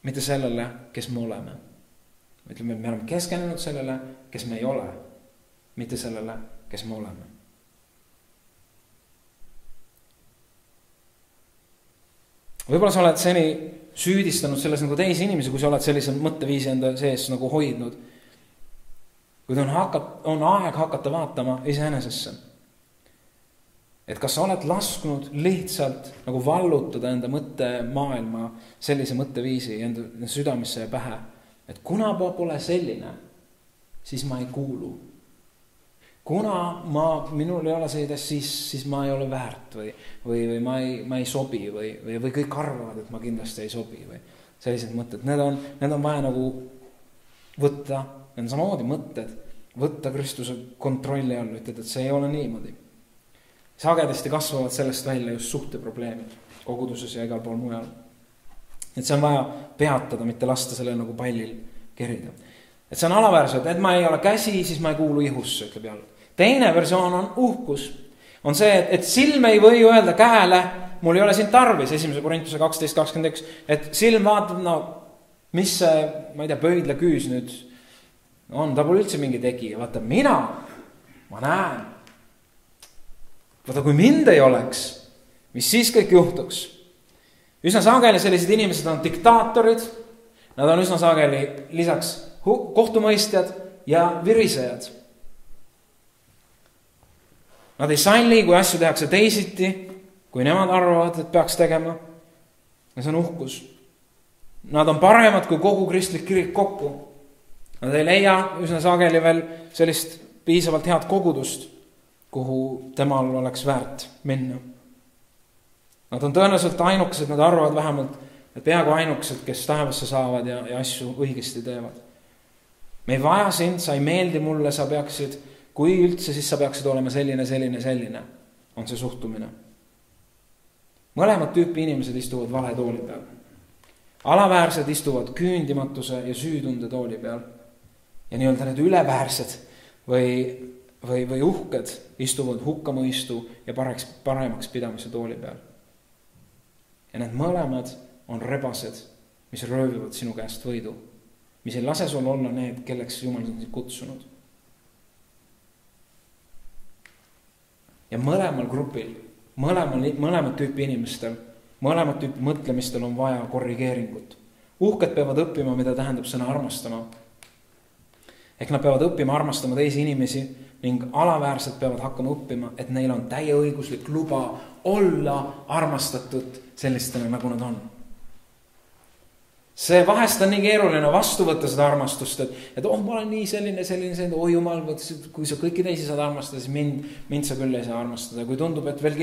mitte sellele, kes me oleme. Me oleme keskendunud sellele, kes me ei ole, mitte sellele, kes me oleme. Võib-olla sa oled seni süüdistanud selles nagu teisi inimesi, kui sa oled sellise mõtteviisi enda sees nagu hoidnud. Kuid on aeg hakata vaatama iseenesesse. Et kas sa oled lasknud lihtsalt nagu vallutada enda mõttemaailma sellise mõtteviisi enda südamisse ja pähe, et kuna ma pole selline, siis ma ei kuulu. Kuna minul ei ole seda, siis ma ei ole väärt või ma ei sobi või kõik arvavad, et ma kindlasti ei sobi või sellised mõtted. Need on vaja nagu võtta, need on samamoodi mõtted, võtta Kristuse kontrolli all, ütled, et see ei ole niimoodi. Sagedasti kasvavad sellest välja just suhteprobleemid koguduses ja igal pool mujal. Et see on vaja peatada, mitte lasta selle nagu pallil kerida. Et see on alaväärselt, et ma ei ole käsi, siis ma ei kuulu ihusse, ütleb jalg. Teine versioon on uhkus. On see, et silm ei või öelda käele, mul ei ole sind tarvis, 1. Korintuse 12:21, et silm vaatab, mis see, ma ei tea, pöidla küüs nüüd on, ta pole üldse mingi tegija. Vaata, ma näen. Vaata, kui mind ei oleks, mis siis kõik juhtuks? Üsna sageli sellised inimesed on diktaatorid, nad on üsna sageli lisaks kohtumõistjad ja virisejad. Nad ei salli, kui asju tehakse teisiti, kui nemad arvavad, et peaks tegema. Ja see on uhkus. Nad on paremad kui kogu kristlik kirik kokku. Nad ei leia üsna sageli veel sellist piisavalt head kogudust, kuhu temal oleks väärt minna. Nad on tõenäoliselt ainukesed, nad arvavad vähemalt, et peaaegu ainukesed, kes taevasse saavad ja asju õigesti teevad. Me ei vaja sind, sa ei meeldi mulle, sa peaksid, kui üldse, siis sa peaksid olema selline, on see suhtumine. Mõlemad tüüpi inimesed istuvad vale tooli peal. Alaväärsed istuvad küündimatuse ja süütunde tooli peal. Ja nii-öelda need üleväärsed või uhked istuvad hukkamõistu ja paremaks pidamise tooli peal. Ja need mõlemad on rebased, mis röövivad sinu käest võidu, mis ei lase sul olla need, kelleks Jumal on kutsunud. Ja mõlemal grupil, mõlemat tüüpi inimestel, mõlemat tüüpi mõtlemistel on vaja korrigeeringut. Uhked peavad õppima, mida tähendab sõna armastama. Ehk nad peavad õppima armastama teisi inimesi ning alaväärsed peavad hakkama õppima, et neil on täieõiguslik luba olla armastatud sellistena, nagu nad on. see vahest on nii keeruline vastu võtta seda armastust, et ma olen nii selline, Jumal, kui sa kõiki teisi saad armastada, siis mind sa küll ei saa armastada. Kui tundub, et veel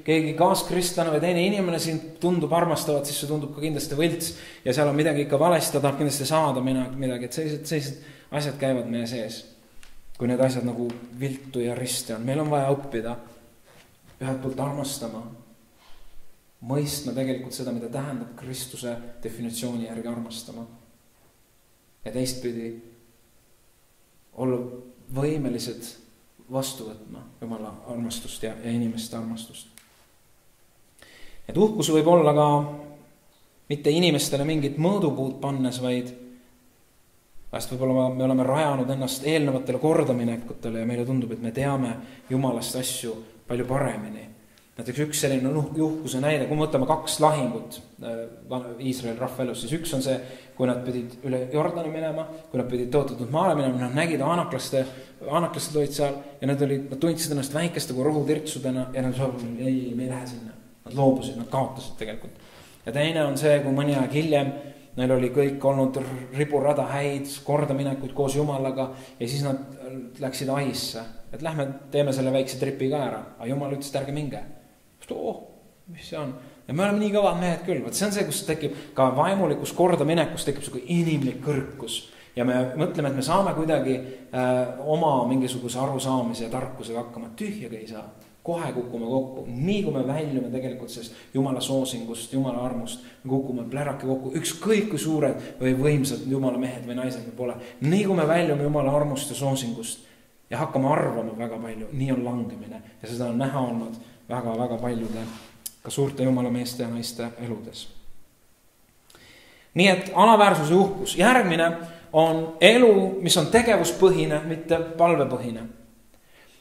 keegi kaaskristlane või teine inimene sind tundub armastavat, siis see tundub ka kindlasti võlts ja seal on midagi ikka valesti, ta tahab kindlasti saada midagi, et sellised asjad käivad meie sees. Kui need asjad nagu viltu ja risti on, meil on vaja õppida ühelt poolt armastama, mõistma tegelikult seda, mida tähendab Kristuse definitsiooni järgi armastama. Ja teistpidi olla võimelised vastu võtma Jumala armastust ja inimeste armastust. Et uhkus võib olla ka mitte inimestele mingit mõõdupuud pannes, vaid võib-olla me oleme rajanud ennast eelnevatele kordaminekutele ja meile tundub, et me teame Jumalast asju palju paremini. Näiteks üks selline uhkuse näide, kui me võtame 2 lahingut Iisraeli rahvaelus, siis üks on see, kui nad pidid üle Jordani minema, kui nad pidid tõotatud maale minema, nad nägid aanaklased olid seal ja nad tundsid ennast väikeste kui rohutirtsudena ja nad soovisid, ei, me ei lähe sinna. Nad loobusid, nad kaotasid tegelikult. Ja teine on see, kui mõni aeg hiljem neil oli kõik olnud riburada häid kordaminekuid koos Jumalaga ja siis nad läksid Aisse, et lähme teeme selle väikse tripi ka ära. Aga Jumal ütles, et ärge minge. Mis see on? Ja me oleme nii kõvad mehed küll. See on see, kus tekib ka vaimulikus kordaminekus tekib see inimlik kõrkus. Ja me mõtleme, et me saame kuidagi oma mingisuguse arusaamise ja tarkusega hakkama. Tühjaga ei saa. Kohe kukume kokku. Nii kui me väljume tegelikult sellest Jumala soosingust, Jumala armust, me kukume plärake kokku. Ükskõik kui suured või võimsad Jumala mehed või naised me pole. Nii kui me väljume Jumala armust ja soosingust ja hakkame arvama väga palju, nii on langemine. Ja seda on näha olnud väga paljude ka suurte Jumala meeste ja naiste eludes. Nii et alaväärsuse uhkus. Järgmine on elu, mis on tegevuspõhine, mitte palvepõhine.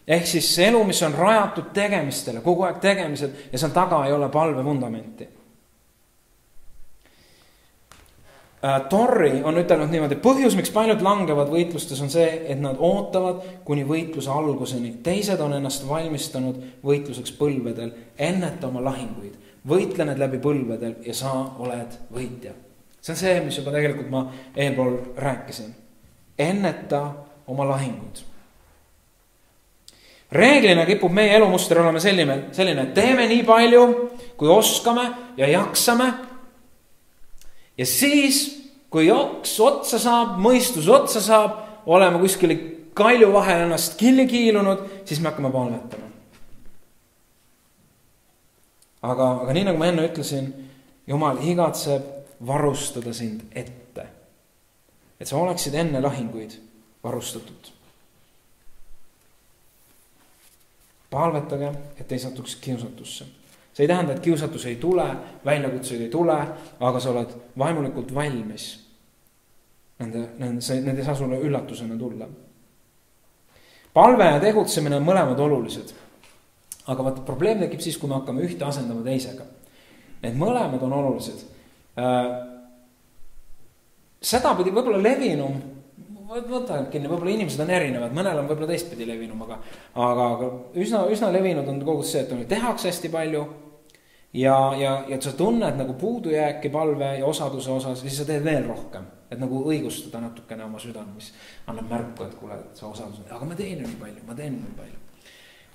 Ehk siis elu, mis on rajatud tegemistele, kogu aeg tegemised ja seal taga ei ole palvevundamenti. Torri on ütelnud niimoodi, põhjus, miks paljud langevad võitlustes on see, et nad ootavad kuni võitluse alguseni. Teised on ennast valmistanud võitluseks põlvedel, enneta oma lahinguid, võitle need läbi põlvedel ja sa oled võitja. See on see, mis juba tegelikult ma eelpool rääkisin. Enneta oma lahingud. Reeglina kipub meie elumuster olema selline, et teeme nii palju, kui oskame ja jaksame. Ja siis, kui joks otsa saab, mõistus otsa saab, oleme kuskil kalju vahel ennast killi kiilunud, siis me hakkame palvetama. Aga nii nagu ma enne ütlesin, Jumal igatseb varustada sind ette. Et sa oleksid enne lahinguid varustatud. Palvetage, et ei satuks kiusatusse. See ei tähenda, et kiusatus ei tule, väljakutseid ei tule, aga sa oled vaimulikult valmis. Need ei saa sulle üllatusena tulla. Palve ja tegutsemine on mõlemad olulised. Aga probleem tekib siis, kui me hakkame ühte asendama teisega. Need mõlemad on olulised. Seda pidi võib-olla levinum, võib-olla inimesed on erinevad, mõnel on võib-olla teistpidi levinum, aga üsna levinud on kogu see, et tehakse hästi palju ja sa tunned nagu puudujääki palve ja osaduse osas, siis sa teed veel rohkem, et nagu õigustada natukene oma südant, mis annab märku, et kuule, et see osadus on, aga ma teen nii palju.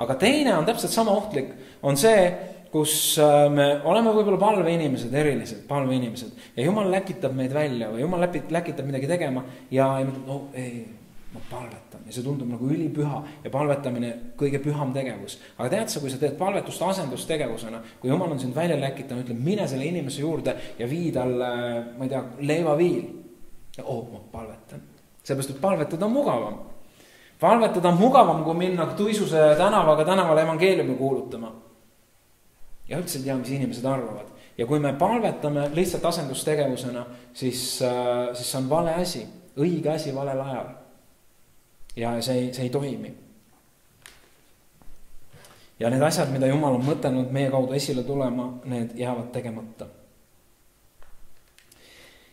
Aga teine on täpselt sama ohtlik, on see, kus me oleme võib-olla palveinimesed, erilised palveinimesed ja Jumal läkitab meid välja või Jumal läkitab midagi tegema ja ma palvetan ja see tundub nagu ülipüha ja palvetamine kõige püham tegevus. Aga tead sa, kui sa teed palvetust asendustegevusena, kui Jumal on sind välja läkitanud, ütleb, mine selle inimese juurde ja vii talle, ma ei tea, leivaviil. Ja ma palvetan. Seepärast, et palvetada on mugavam. Palvetada on mugavam, kui minna Tuisuse tänavale evangeeliumi kuulutama. Ja üldse ei tea, mis inimesed arvavad. Ja kui me palvetame lihtsalt asendustegevusena, siis see on vale asi, õige asi valel ajal. Ja see ei toimi. Ja need asjad, mida Jumal on mõtelnud meie kaudu esile tulema, need jäävad tegemata.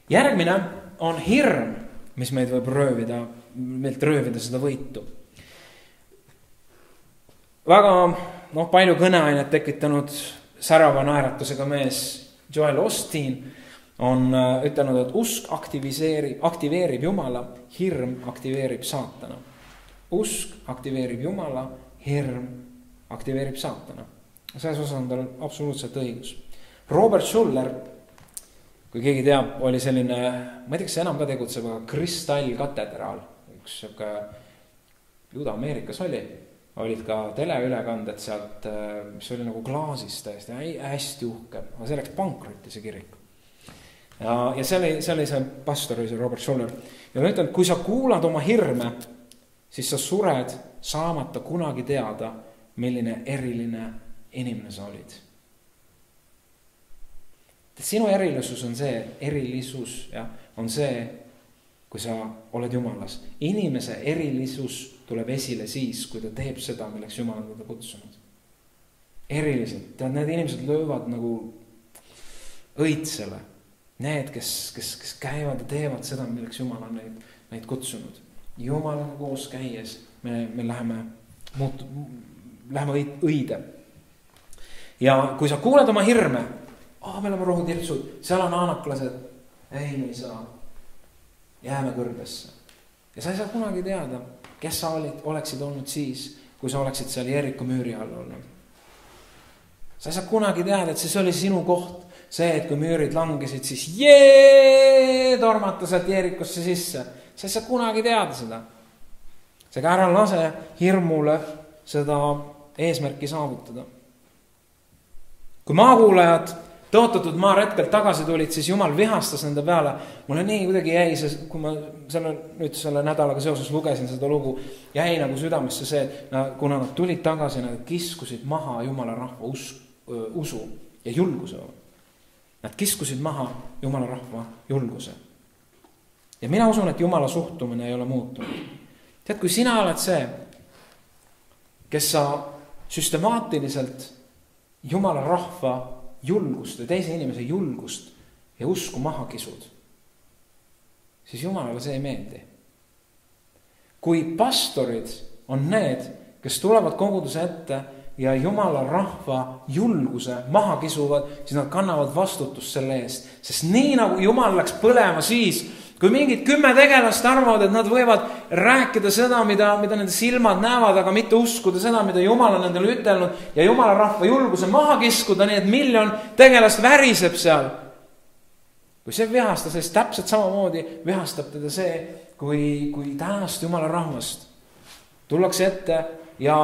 Järgmine on hirm, mis meilt võib röövida seda võitu. Väga palju kõneainet tekitanud särava naeratusega mees Joel Osteen on ütelnud, et usk aktiveerib Jumala, hirm aktiveerib saatana. Usk aktiveerib Jumala, hirm aktiveerib saatana. Selles osas on tal absoluutselt õigus. Robert Schuller, kui keegi teab, oli selline, ma ei tea, kas enam ka tegutseb, aga kristallkatedraal, üks siuke Juda-Ameerikas olid ka teleülekanded sealt, mis oli nagu klaasist täiesti, hästi uhke, aga see läks pankrotti, see kirik. Ja see oli see pastor, see Robert Schuller. Ja ma ütlen, kui sa kuulad oma hirme, siis sa sured saamata kunagi teada, milline eriline inimene sa olid. Sinu erilisus on see, kui sa oled Jumalas. Inimese erilisus tuleb esile siis, kui ta teeb seda, milleks Jumal on teda kutsunud. Eriliselt. Need inimesed löövad nagu õitsele. Need, kes käivad ja teevad seda, milleks Jumal on neid kutsunud. Jumalaga koos käies me läheme õide. Ja kui sa kuuled oma hirme, me oleme rohutirtsud, seal on aanaklased, ei, me ei saa, jääme kõrbesse. Ja sa ei saa kunagi teada, kes sa oleksid olnud siis, kui sa oleksid seal Jeriko müüri all olnud. Sa ei saa kunagi teada, et siis oli sinu koht, see, et kui müürid langesid, siis tormata sealt Jerikosse sisse. Sa ei saa kunagi teada seda. Seega ära lase hirmule seda eesmärki saavutada. Kui maakuulajad tõotatud maaretkelt tagasi tulid, siis Jumal vihastas nende peale. Mulle nii kuidagi jäi see, kui ma selle nädalaga seoses lugesin seda lugu, jäi nagu südamesse see, et kuna nad tulid tagasi, nad kiskusid maha Jumala rahva usu ja julguse. Nad kiskusid maha Jumala rahva julguse. Ja mina usun, et Jumala suhtumine ei ole muutunud. Tead, kui sina oled see, kes sa süstemaatiliselt Jumala rahva julgust ja teise inimese julgust ja usku maha kisud, siis Jumalale see ei meeldi. Kui pastorid on need, kes tulevad koguduse ette ja Jumala rahva julguse maha kisuvad, siis nad kannavad vastutust selle eest. Sest nii nagu Jumal läks põlema siis, kui mingid 10 tegelast arvavad, et nad võivad rääkida seda, mida nende silmad näevad, aga mitte uskuda seda, mida Jumal on nendele ütelnud ja Jumala rahva julguse maha kiskuda, nii et 1 miljon tegelast väriseb seal. Kui see vihastab, siis täpselt samamoodi vihastab teda see, kui tänast Jumala rahvast tullakse ette ja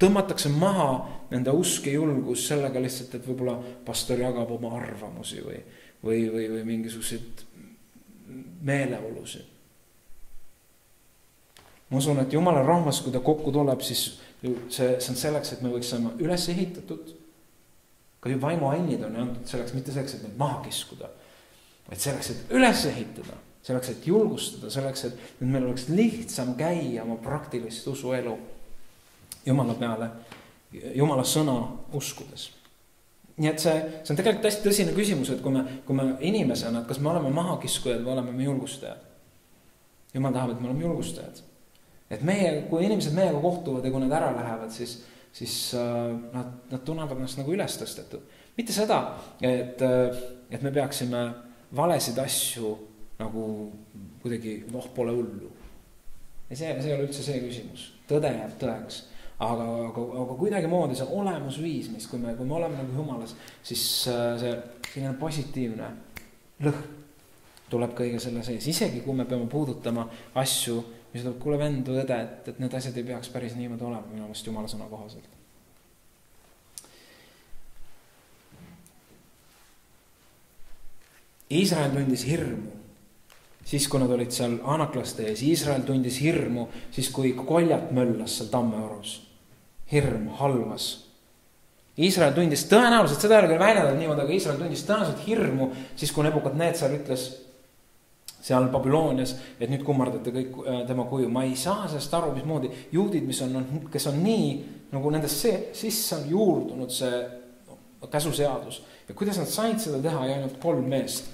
tõmmatakse maha nende usk ja julgus sellega lihtsalt, et võib-olla pastor jagab oma arvamusi või mingisuguseid meeleolusid. Ma usun, et Jumala rahvas, kui ta kokku tuleb, siis see on selleks, et me võiks saama üles ehitatud. Ka ju vaimuannid on antud selleks, mitte selleks, et neid maha kiskuda, vaid selleks, et üles ehitada, selleks, et julgustada, selleks, et meil oleks lihtsam käia oma praktilist usuelu Jumala peale, Jumala sõna uskudes. Nii et see on tegelikult hästi tõsine küsimus, et kui me inimesena, et kas me oleme mahakiskujad või oleme me julgustajad. Jumal tahab, et me oleme julgustajad. Et kui inimesed meiega kohtuvad ja kui nad ära lähevad, siis nad tunnevad ennast nagu üles tõstetud. Mitte seda, et me peaksime valesid asju nagu kuidagi pole hullu. Ja see ei ole üldse see küsimus. Tõde jääb tõeks. Aga kuidagi moodi see olemusviis, mis kui me oleme nagu Jumalas, siis see selline positiivne lõhn tuleb kõige selle sees. Isegi kui me peame puudutama asju, mis tuleb kuule vend või õde, et need asjad ei peaks päris niimoodi olema minu meelest Jumala sõna kohaselt. Iisrael tundis hirmu siis, kui nad olid seal anaklaste ees. Iisrael tundis hirmu siis, kui koljat möllas seal tammeorus. Hirm, halvas. Iisrael tundis tõenäoliselt, seda ei ole küll väljendatud niimoodi, aga Iisrael tundis tõenäoliselt hirmu siis, kui Nebukadnetsar ütles seal Babylonias, et nüüd kummardate kõik tema kuju. Ma ei saa sellest aru, mismoodi juudid, kes on nii, nagu nendest sisse on juurdunud see käsuseadus. Ja kuidas nad said seda teha ja ainult 3 meest,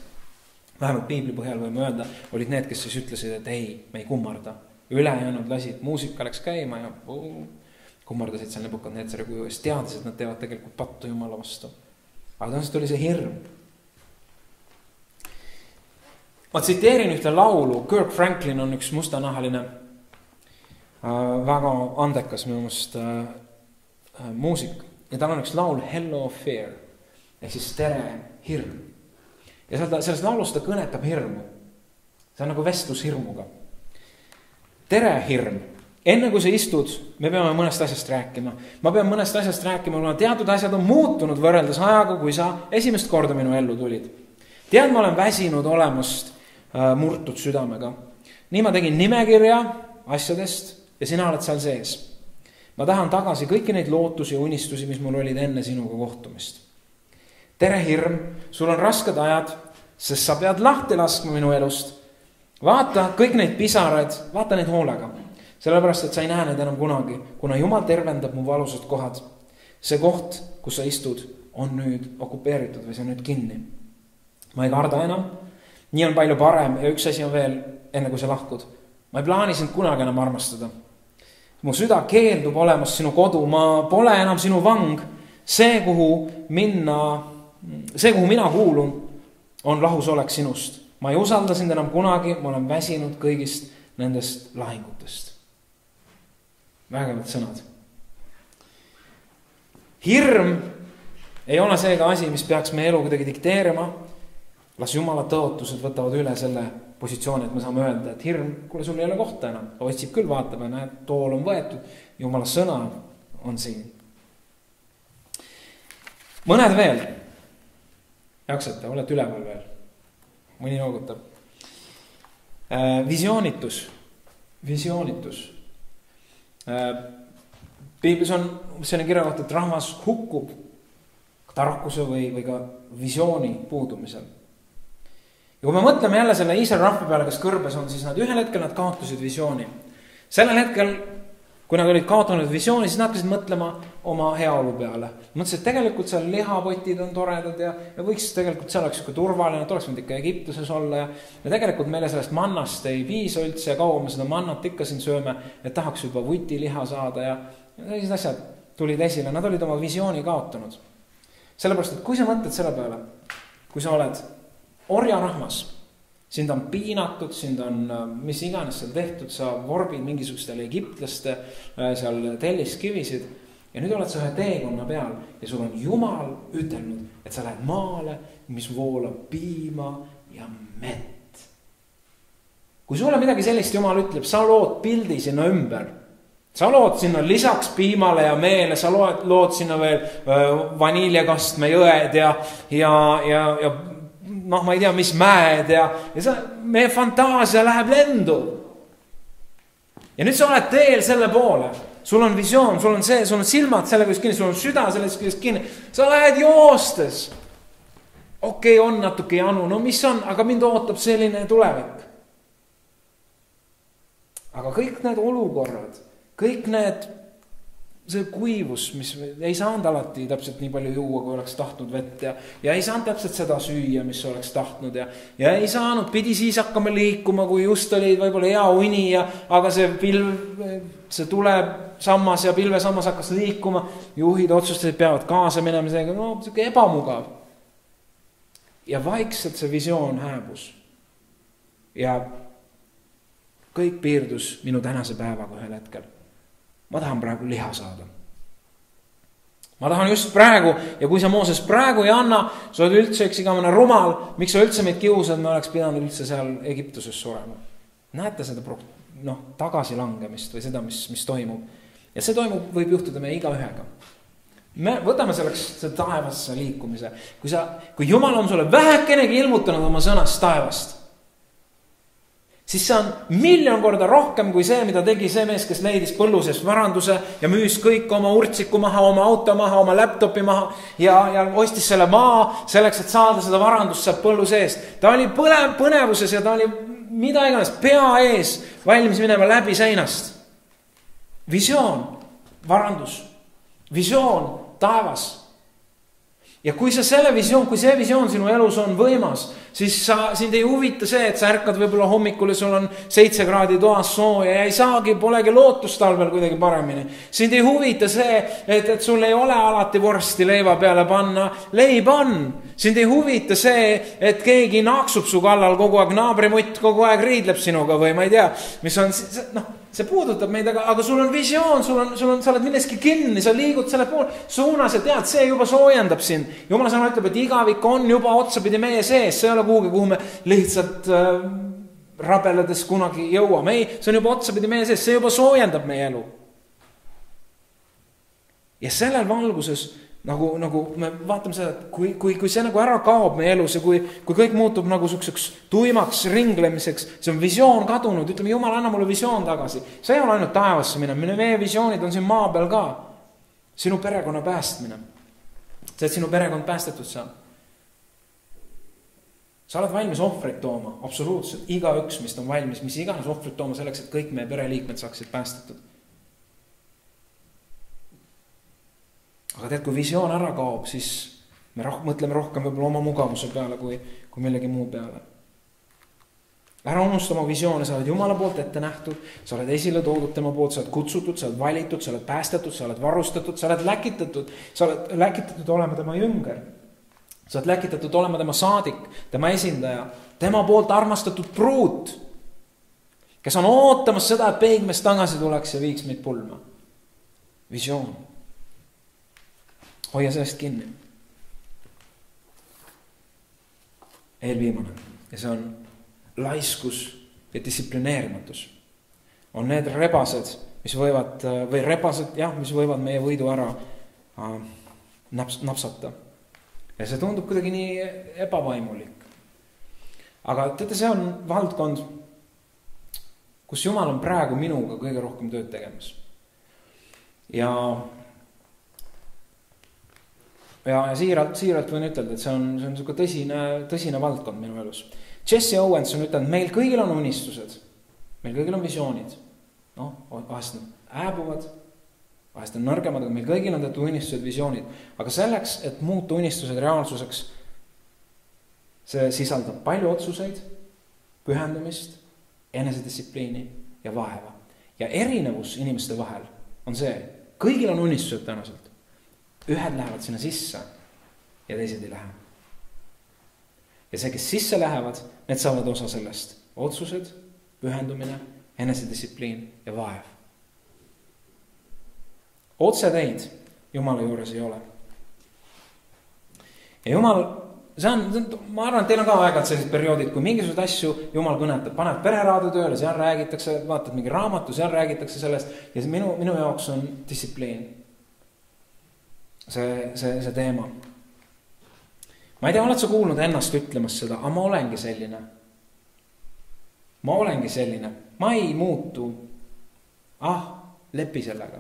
vähemalt piibli põhjal võime öelda, olid need, kes siis ütlesid, et ei, me ei kummarda. Ülejäänud lasid, muusika läks käima ja kummardasid seal Nebukadnetsari kuju eest, teades, et nad teevad tegelikult pattu Jumala vastu. Aga tõenäoliselt oli see hirm. ma tsiteerin ühte laulu, Kirk Franklin on üks mustanahaline, väga andekas minu meelest muusik. Ja tal on üks laul Hello Fear, ehk siis tere hirm. Ja selles laulus ta kõnetab hirmu. See on nagu vestlus hirmuga. Tere hirm. Enne kui sa istud, me peame mõnest asjast rääkima. Ma pean mõnest asjast rääkima, kuna teatud asjad on muutunud võrreldes ajaga, kui sa esimest korda minu ellu tulid. Tead, ma olen väsinud olemust murtud südamega. Nii ma tegin nimekirja asjadest ja sina oled seal sees. Ma tahan tagasi kõiki neid lootusi ja unistusi, mis mul olid enne sinuga kohtumist. Tere hirm, sul on rasked ajad, sest sa pead lahti laskma minu elust. Vaata kõik neid pisaraid, vaata neid hoolega. Sellepärast, et sa ei näe neid enam kunagi, kuna Jumal tervendab mu valusad kohad. See koht, kus sa istud, on nüüd okupeeritud või see on nüüd kinni. Ma ei karda enam. Nii on palju parem ja üks asi on veel, enne kui sa lahkud. Ma ei plaani sind kunagi enam armastada. Mu süda keeldub olemas sinu kodu, ma pole enam sinu vang. See, kuhu mina kuulun, on lahus olek sinust. Ma ei usalda sind enam kunagi, ma olen väsinud kõigist nendest lahingutest. Vägevad sõnad. Hirm ei ole seega asi, mis peaks meie elu kuidagi dikteerima. Las Jumala tõotused võtavad üle selle positsiooni, et me saame öelda, et hirm, kuule, sul ei ole kohta enam. Ta otsib küll, vaatab ja näed, tool on võetud. Jumala sõna on siin. Mõned veel. Jaksate, olete üleval veel. Mõni noogutab. Visioonitus. Piiblis on selline kirja kohta, et rahvas hukkub tarkuse või ka visiooni puudumisel. Ja kui me mõtleme jälle selle Iisraeli rahva peale, kes kõrbes on, siis ühel hetkel nad kaotasid visiooni. Sellel hetkel, kui nad olid kaotanud visiooni, siis nad hakkasid mõtlema oma heaolu peale. Mõtlesid, et tegelikult seal lihapotid on toredad ja võiks tegelikult seal oleks turvaline, et oleks võinud ikka Egiptuses olla ja tegelikult meile sellest mannast ei piisa üldse ja kaua me seda mannat ikka siin sööme, et tahaks juba vutiliha saada ja sellised asjad tulid esile. Nad olid oma visiooni kaotanud. Sellepärast, et kui sa mõtled selle peale, kui sa oled orjarahmas, sind on piinatud, sind on mis iganes seal tehtud, sa vorbid mingisugustele egiptlaste seal telliskivisid ja nüüd oled sa ühe teekonna peal ja sul on Jumal ütelnud, et sa lähed maale, mis voolab piima ja mett. Kui sulle midagi sellist Jumal ütleb, sa lood pildi sinna ümber. Sa lood sinna lisaks piimale ja meele, sa lood sinna veel vaniljakastme jõed ja ma ei tea, mis mäed ja meie fantaasia läheb lendu. Ja nüüd sa oled teel selle poole. Sul on visioon, sul on silmad selle küljest kinni, sul on süda selle küljest kinni. Sa lähed joostes. Okei, on natuke janu, no mis on, aga mind ootab selline tulevik. Aga kõik need olukorrad, kõik see kuivus, mis ei saanud alati täpselt nii palju juua, kui oleks tahtnud vett ja ei saanud täpselt seda süüa, mis oleks tahtnud ja ei saanud, pidi siis hakkama liikuma, kui just oli võib-olla hea uni aga see tuleb sammas ja pilvesammas hakkas liikuma, juhid otsustasid, peavad kaasa minema, seega selline ebamugav. Ja vaikselt see visioon hääbus ja kõik piirdus minu tänase päevaga ühel hetkel. Ma tahan praegu liha saada. Ma tahan just praegu ja kui sa Mooses praegu ei anna, sa oled üldse üks igavene rumal, miks sa üldse meid kiusad, me oleks pidanud üldse seal Egiptuses surema. Näete seda tagasilangemist või seda, mis toimub. Ja see võib juhtuda meie igaühega. Me võtame selleks seda taevasse liikumise. Kui Jumal on sulle vähekenegi ilmutanud oma sõnast taevast, siis see on 1,000,000 korda rohkem kui see, mida tegi see mees, kes leidis põllusest varanduse ja müüs kõik oma urtsiku maha, oma auto maha, oma laptopi maha ja ostis selle maa selleks, et saada seda varandust sealt põllu seest. Ta oli põnevuses ja ta oli mida iganes pea ees valmis minema läbi seinast. Visioon, varandus, visioon, taevas. Ja kui see visioon sinu elus on võimas, siis sind ei huvita see, et sa ärkad võib-olla hommikul ja sul on 7 kraadi toas sooja ja ei saagi, polegi lootust talvel kuidagi paremini. Sind ei huvita see, et sul ei ole alati vorsti leiva peale panna, leib on. Sind ei huvita see, et keegi naaksub su kallal kogu aeg, naabrimutt kogu aeg riidleb sinuga või ma ei tea, mis on, see puudutab meid, aga sul on visioon, sa oled milleski kinni, sa liigud selle pool suunas ja tead, see juba soojendab sind. Jumal sõna ütleb, et igavik on juba otsapidi meie sees, see ei ole kuhugi, kuhu me lihtsalt rabeledes kunagi jõuame. Ei, see on juba otsapidi meie sees, see juba soojendab meie elu. Ja sellel valguses nagu me vaatame seda, et kui see nagu ära kaob meie elus ja kui kõik muutub nagu sukseks tuimaks ringlemiseks, see on visioon kadunud, ütleme, Jumal, anna mulle visioon tagasi. See ei ole ainult taevasse minemine, meie visioonid on siin maa peal ka. Sinu perekonna päästmine. See, et sinu perekond päästetud saab. Sa oled valmis ohvreid tooma, absoluutselt. Igaüks, mis on valmis, mis iganes ohvreid tooma selleks, et kõik meie pereliikmed saaksid päästetud. Aga tead, kui visioon ära kaob, siis me mõtleme rohkem võib-olla oma mugavuse peale kui millegi muu peale. Ära unusta oma visioone, sa oled Jumala poolt ette nähtud, sa oled esile toodud tema poolt, sa oled kutsutud, sa oled valitud, sa oled päästetud, sa oled varustatud, sa oled läkitatud olema tema jünger. Sa oled läkitatud olema tema saadik, tema esindaja, tema poolt armastatud pruut, kes on ootamas seda, et peigmees tagasi tuleks ja viiks meid pulma. Visioon. Hoia sellest kinni. Eelviimane. Ja see on laiskus ja distsiplineerimatus. On need rebased, mis võivad, mis võivad meie võidu ära napsata. Ja see tundub kuidagi nii ebavaimulik. Aga teate, see on valdkond, kus Jumal on praegu minuga kõige rohkem tööd tegemas. Ja siiralt võin ütelda, et see on tõsine valdkond minu elus. Jesse Owens on ütelnud, meil kõigil on unistused, meil kõigil on visioonid. Vahest nad hääbuvad, vahest on nõrgemad, aga meil kõigil on teatud unistused, visioonid. Aga selleks, et muuta unistused reaalsuseks, see sisaldab palju otsuseid, pühendumist, enesedistsipliini ja vaeva. Ja erinevus inimeste vahel on see, kõigil on unistused tõenäoliselt. Ühed lähevad sinna sisse ja teised ei lähe. Ja see, kes sisse lähevad, need saavad osa sellest. Otsused, pühendumine, enesedistsipliin ja vaev. Otseteid Jumala juures ei ole. Ja Jumal, ma arvan, et teil on ka aeg-ajalt sellised perioodid, kui mingisugused asju Jumal kõnetab, paned pereraadu tööle, seal räägitakse, vaatad mingi raamatu, seal räägitakse sellest ja minu jaoks on distsipliin. See teema. Ma ei tea, oled sa kuulnud ennast ütlemas seda, aga ma olengi selline. Ma ei muutu. Lepi sellega.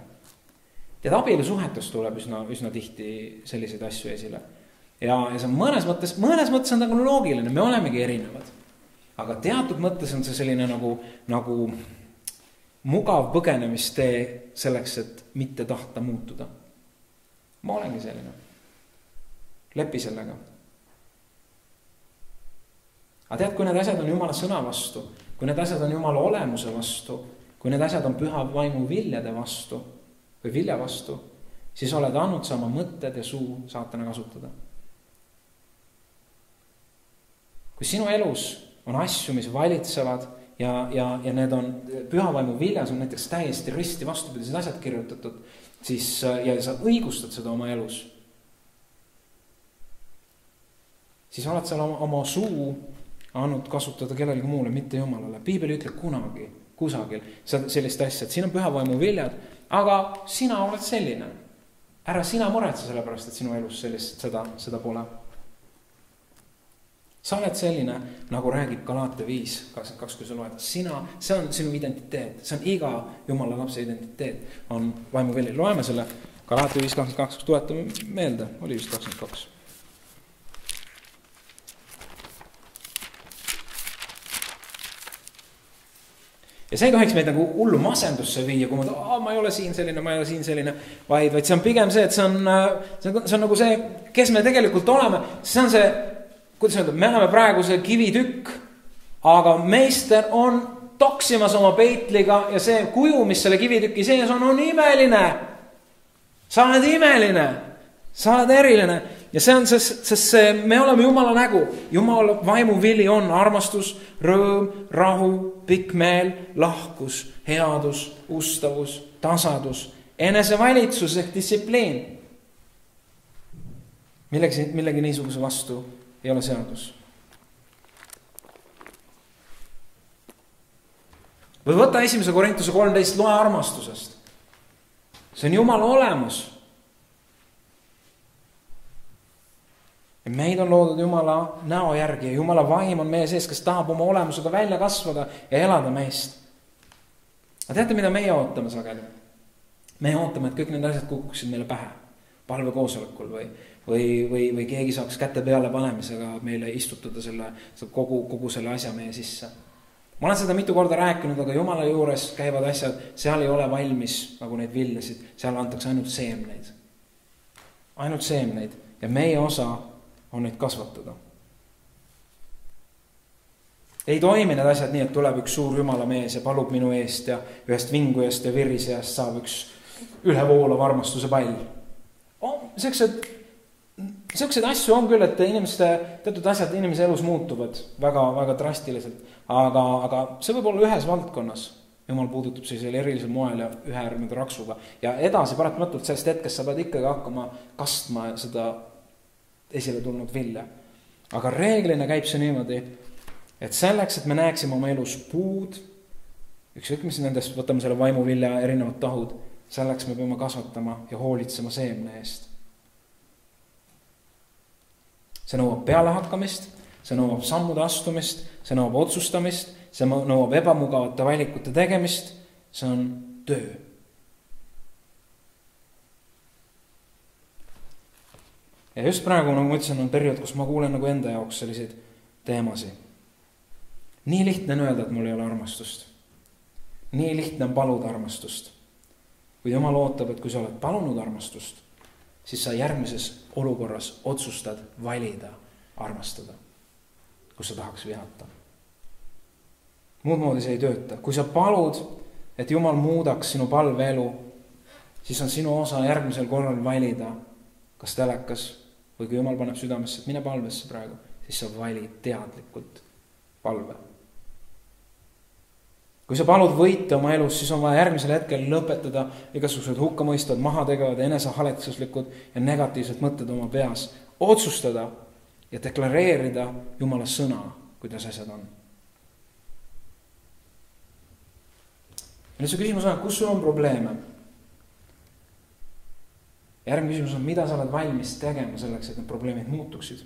Tead, abielusuhetus tuleb üsna tihti selliseid asju esile. Ja see on mõnes mõttes on nagu loogiline, me olemegi erinevad. Aga teatud mõttes on see selline nagu mugav põgenemistee selleks, et mitte tahta muutuda. Ma olengi selline. Lepi sellega. Aga tead, kui need asjad on Jumala sõna vastu, kui need asjad on Jumala olemuse vastu, kui need asjad on püha vaimu viljade vastu või vilja vastu, siis oled andnud sa oma mõtted ja suu saatana kasutada. Kui sinu elus on asju, mis valitsevad ja need on püha vaimu viljas, on näiteks täiesti risti vastupidised asjad kirjutatud, siis, ja sa õigustad seda oma elus, siis oled seal oma suu andnud kasutada kellelegi muule, mitte Jumalale. Piibel ütleb kunagi, kusagil sellist asja, et siin on püha vaimu viljad, aga sina oled selline. Ära sina muretse selle pärast, et sinu elus seda pole. Sa oled selline, nagu räägib Galaate 5:22, kui sa loed. See on sinu identiteet, see on iga Jumala lapse identiteet, on vaimu vilja. Loeme selle Galaate 5:22, tuletame meelde, oli vist 22. Ja see ei tohiks meid nagu hullu masendusse viia, kui ma ei ole siin selline, vaid see on pigem see, et see on nagu see, kes me tegelikult oleme, see on see, kuidas öelda, me oleme praegu see kivitükk, aga meister on toksimas oma peitliga ja see kuju, mis selle kivitüki sees on imeline. Sa oled imeline, sa oled eriline ja see on sest me oleme Jumala nägu. Jumala vaimu vili on armastus, rõõm, rahu, pikk meel, lahkus, headus, ustavus, tasadus, enesevalitsus ehk distsipliin. Millegi niisuguse vastu ei ole seadus. Või võta 1. Korintuse 13, loe armastusest. See on Jumala olemus. Ja meid on loodud Jumala näo järgi ja Jumala vaim on meie sees, kes tahab oma olemusega välja kasvada ja elada meist. Aga teate, mida meie ootame sageli? Me ootame, et kõik need asjad kukuksid meile pähe palvekoosolekul või keegi saaks kätte peale panemisega meile istutada kogu selle asja meie sisse. Ma olen seda mitu korda rääkinud, aga Jumala juures käivad asjad, seal ei ole valmis nagu neid viljasid, seal antakse ainult seemneid. Ainult seemneid ja meie osa on neid kasvatada. Ei toimi need asjad nii, et tuleb üks suur Jumala mees ja palub minu eest ja ühest vingujast ja virisejast saab üks ülevoolav armastuse pall. Sellised asju on küll, et teatud asjad inimese elus muutuvad väga, väga drastiliselt, aga see võib olla ühes valdkonnas. Jumal puudutab sellisel erilisel moel ja ühe äärmide raksuga. Ja edasi paratamatult sellest hetkest sa pead ikkagi hakkama kastma seda esile tulnud vilja. Aga reeglina käib see niimoodi, et selleks, et me näeksime oma elus puud, ükskõik mis nendest, võtame selle vaimuvilja erinevad tahud, selleks me peame kasvatama ja hoolitsema seemne eest. See nõuab pealehakkamist, see nõuab sammude astumist, see nõuab otsustamist, see nõuab ebamugavate valikute tegemist, see on töö. Ja just praegu, nagu ma ütlesin, on periood, kus ma kuulen nagu enda jaoks selliseid teemasid. Nii lihtne on öelda, et mul ei ole armastust. Nii lihtne on paluda armastust. Kui Jumal ootab, et kui sa oled palunud armastust, siis sa järgmises olukorras otsustad valida armastada, kus sa tahaks vihata. Muud moodi see ei tööta. Kui sa palud, et Jumal muudaks sinu palveelu, siis on sinu osa järgmisel korral valida, kas telekas või kui Jumal paneb südamesse, et mine palvesse praegu, siis sa valid teadlikult palve. Kui sa palud võita oma elus, siis on vaja järgmisel hetkel lõpetada igasugused hukkamõistvad, mahategevad, enesehaletsuslikud ja negatiivsed mõtted oma peas. Otsustada ja deklareerida Jumala sõna, kuidas asjad on. Ja nüüd see küsimus on, kus sul on probleeme? Järgmine küsimus on, mida sa oled valmis tegema selleks, et need probleemid muutuksid?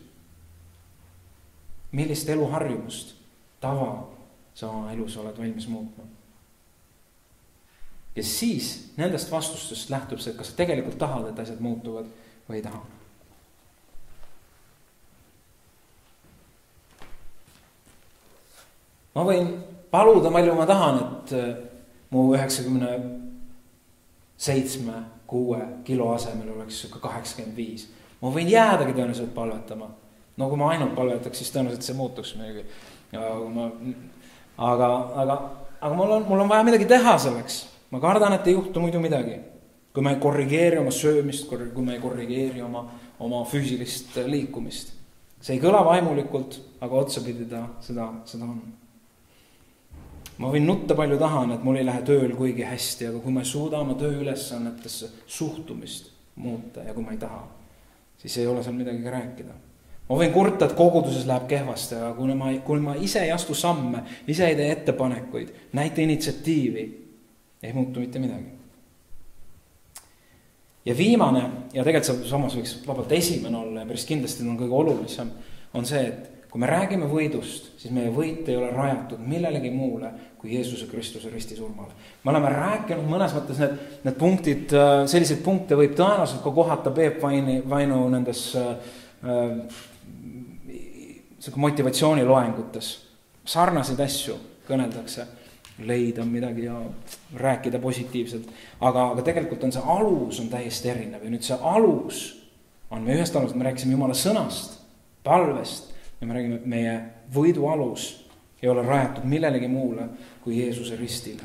Millist eluharjumust, tava sa oma elus oled valmis muutma? Ja siis nendest vastustest lähtub see, et kas sa tegelikult tahad, et asjad muutuvad või ei taha. Ma võin paluda, palju ma tahan, et mu 97-6 kilo asemel oleks 85. Ma võin jäädagi tõenäoliselt palvetama. No kui ma ainult palvetaks, siis tõenäoliselt see muutuks midagi. Aga mul on vaja midagi teha selleks. Ma kardan, et ei juhtu muidu midagi. Kui ma ei korrigeeri oma söömist, kui ma ei korrigeeri oma füüsilist liikumist. See ei kõla vaimulikult, aga otsapidi seda on. Ma võin nutta palju tahan, et mul ei lähe tööl kuigi hästi, aga kui ma ei suuda oma tööülesannetesse suhtumist muuta ja kui ma ei taha, siis ei ole seal midagi rääkida. Ma võin kurta, et koguduses läheb kehvasti, aga kui ma ise ei astu samme, ise ei tee ettepanekuid, näite initsiatiivi, ei muutu mitte midagi. Ja viimane, ja tegelikult samas võiks vabalt esimene olla ja päris kindlasti on kõige olulisem, on see, et kui me räägime võidust, siis meie võit ei ole rajatud millelegi muule kui Jeesuse Kristuse ristisurmale. Me oleme rääkinud mõnes mõttes need punktid, selliseid punkte võib tõenäoliselt ka kohata Peep Vainu nendes motivatsiooniloengutes. Sarnaseid asju kõneldakse, leida midagi ja rääkida positiivselt. Aga tegelikult on see alus on täiesti erinev ja nüüd see alus on me ühest alust, me rääkisime Jumala sõnast, palvest. ja me räägime, et meie võidu alus ei ole rajatud millelegi muule kui Jeesuse ristile.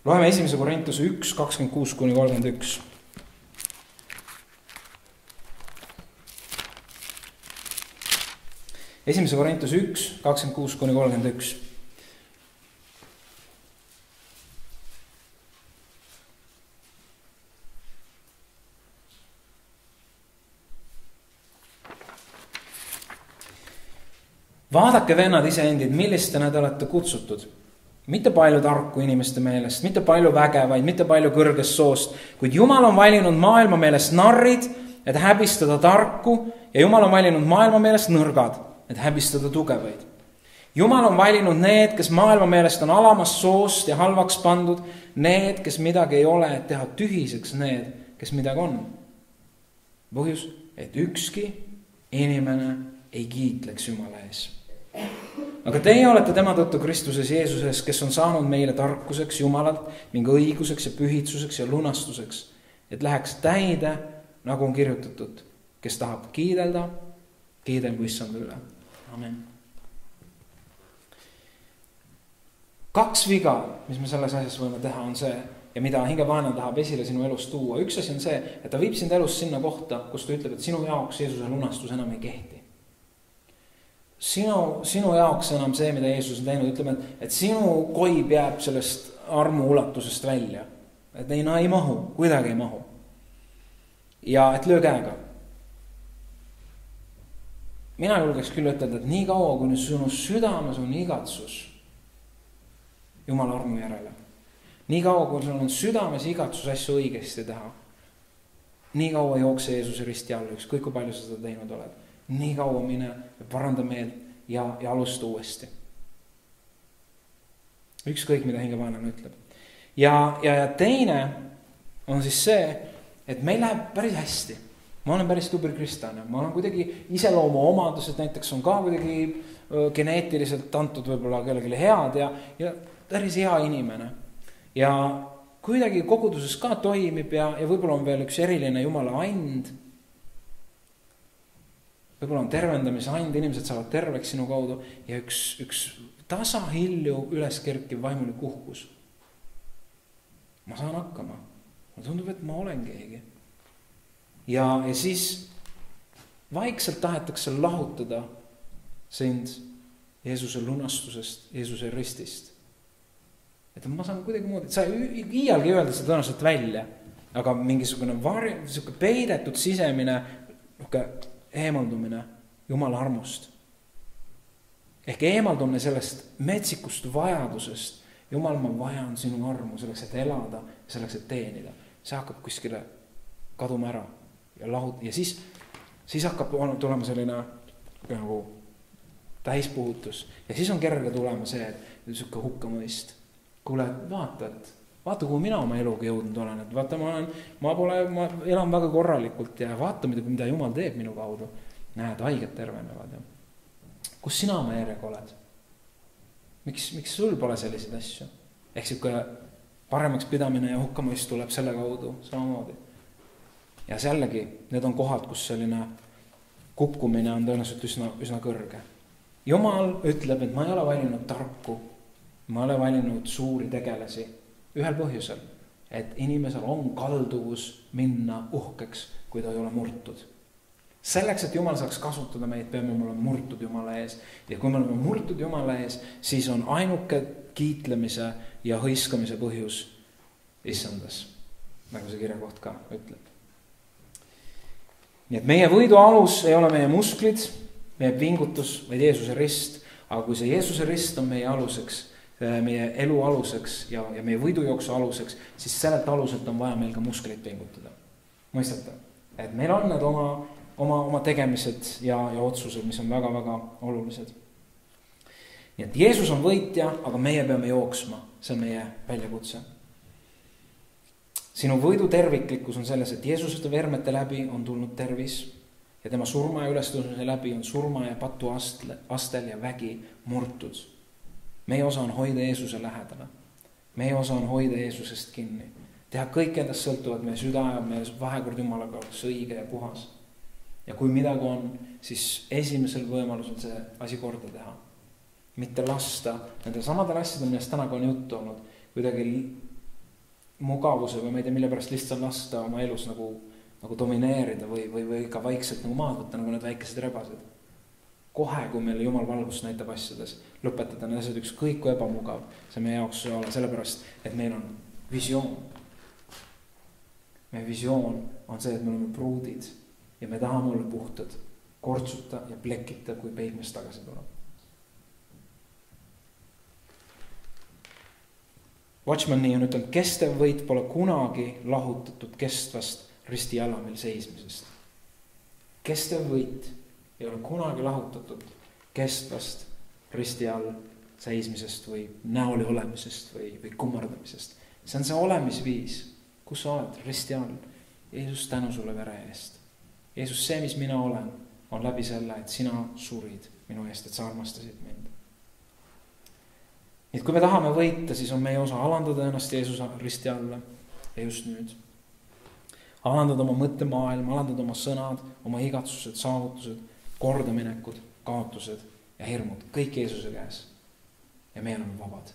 Loeme 1. Korintuse 1, 26-31. Esimese Korintuse 1, 26-31. Vaadake, vennad, iseendid, millistena te olete kutsutud. Mitte palju tarku inimeste meelest, mitte palju vägevaid, mitte palju kõrgest soost, kuid Jumal on valinud maailma meelest narrid, et häbistada tarku, ja Jumal on valinud maailma meelest nõrgad, et häbistada tugevaid. Jumal on valinud need, kes maailma meelest on alamast soost ja halvaks pandud, need, kes midagi ei ole, et teha tühiseks need, kes midagi on. Põhjus, et ükski inimene ei kiitleks Jumala ees. Aga teie olete tema tõttu Kristuses Jeesuses, kes on saanud meile tarkuseks Jumalalt ning õiguseks ja pühitsuseks ja lunastuseks, et läheks täide, nagu on kirjutatud, kes tahab kiidelda, kiidelgu Issanda üle. Amen. 2 viga, mis me selles asjas võime teha, on see, ja mida hingevaenlane tahab esile sinu elus tuua. Üks asi on see, et ta viib sind elus sinna kohta, kus ta ütleb, et sinu jaoks Jeesuse lunastus enam ei kehti. Sinu jaoks enam see, mida Jeesus on teinud, ütleme, et sinu koib jääb sellest armu ulatusest välja. Et ei mahu, kuidagi ei mahu. Ja et löö käega. Mina julgeks küll ütelda, et nii kaua, kui sinu südames on igatsus Jumala armu järele. Nii kaua, kui sul on südames igatsus asju õigesti teha. Nii kaua jookse Jeesuse risti all, ükskõik kui palju sa seda teinud oled. Nii kaua mine ja paranda meelt ja alusta uuesti. Ükskõik, mida hingevaenlane ütleb. Ja teine on siis see, et meil läheb päris hästi. Ma olen päris tubli kristlane. Ma olen kuidagi iseloomu omadused näiteks on ka kuidagi geneetiliselt antud võib-olla kellelegi head ja päris hea inimene. Ja kuidagi koguduses ka toimib ja võib-olla on veel üks eriline Jumala and. Võib-olla on tervendamise and, inimesed saavad terveks sinu kaudu ja üks tasahilju üles kerkiv vaimulik uhkus. Ma saan hakkama. Mulle tundub, et ma olen keegi. Ja siis vaikselt tahetakse lahutada sind Jeesuse lunastusest, Jeesuse ristist. Et ma saan kuidagi muud, et sa iialgi öelda seda tõenäoliselt välja, aga mingisugune peidetud sisemine eemaldumine Jumala armust. Ehk eemaldumine sellest metsikust vajadusest. Jumal, ma vajan sinu armu selleks, et elada, selleks, et teenida. See hakkab kuskile kaduma ära ja siis hakkab tulema selline nagu täispuhutus. Ja siis on kerge tulema see, et niisugune hukkamõist. Kuule, vaata, kuhu mina oma eluga jõudnud olen. Et vaata, ma elan väga korralikult ja vaata, mida Jumal teeb minu kaudu. Näed, haiged tervenevad. Kus sina oma järjega oled? Miks sul pole selliseid asju? Ehk siuke paremaks pidamine ja hukkamõist tuleb selle kaudu samamoodi. Ja jällegi, need on kohad, kus selline kukkumine on tõenäoliselt üsna kõrge. Jumal ütleb, et ma ei ole valinud tarku, ma ei ole valinud suuri tegelasi. Ühel põhjusel, et inimesel on kalduvus minna uhkeks, kui ta ei ole murtud. Selleks, et Jumal saaks kasutada meid, peame olema murtud Jumala ees. Ja kui me oleme murtud Jumala ees, siis on ainuke kiitlemise ja hõiskamise põhjus Issandas, nagu see kirjakoht ka ütleb. Nii et meie võidu alus ei ole meie musklid, meie pingutus, vaid Jeesuse rist. Aga kui see Jeesuse rist on meie aluseks, meie elu aluseks ja meie võidujooksu aluseks, siis sellelt aluselt on vaja meil ka muskleid pingutada. Mõistate? Et meil on need oma tegemised ja otsused, mis on väga-väga olulised. Nii et Jeesus on võitja, aga meie peame jooksma. See on meie väljakutse. Sinu võidu terviklikkus on selles, et Jeesuse vermete läbi on tulnud tervis ja tema surma ja ülestõusmise läbi on surma ja patu astel ja vägi murtud. Meie osa on hoida Jeesuse lähedale. Meie osa on hoida Jeesusest kinni. Teha kõik endast sõltuvad meie süda ja meie vahekord Jumalaga oleks õige ja puhas. ja kui midagi on, siis esimesel võimalusel see asi korda teha. Mitte lasta nendel samadel asjadel, millest täna on juttu olnud, kuidagi mugavuse või ma ei tea, mille pärast lihtsalt lasta oma elus nagu domineerida või ka vaikselt nagu maad võtta, nagu need väikesed rebased. Kohe, kui meil Jumal valgust näitab asjades, lõpetada need asjad ükskõik kui ebamugav, see meie jaoks ei ole, sellepärast, et meil on visioon. Meie visioon on see, et me oleme pruudid ja me tahame olla puhtad, kortsuta ja plekita, kui peigmest tagasi tuleb. Watchmani on ütelnud, kestev võit pole kunagi lahutatud kestvast ristijalamil seismisest. Kestev võit ei ole kunagi lahutatud kestvast risti all seismisest või näoli olemisest või kummardamisest. See on see olemisviis, kus sa oled risti all. Jeesus, tänu sulle vere eest. Jeesus, see, mis mina olen, on läbi selle, et sina surid minu eest, et sa armastasid mind. Nii et kui me tahame võita, siis on meie osa alandada ennast Jeesuse risti alla ja just nüüd. Alandada oma mõttemaailm, alandada oma sõnad, oma igatsused, saavutused, kordaminekud, kaotused ja hirmud. Kõik Jeesuse käes. Ja meie oleme vabad.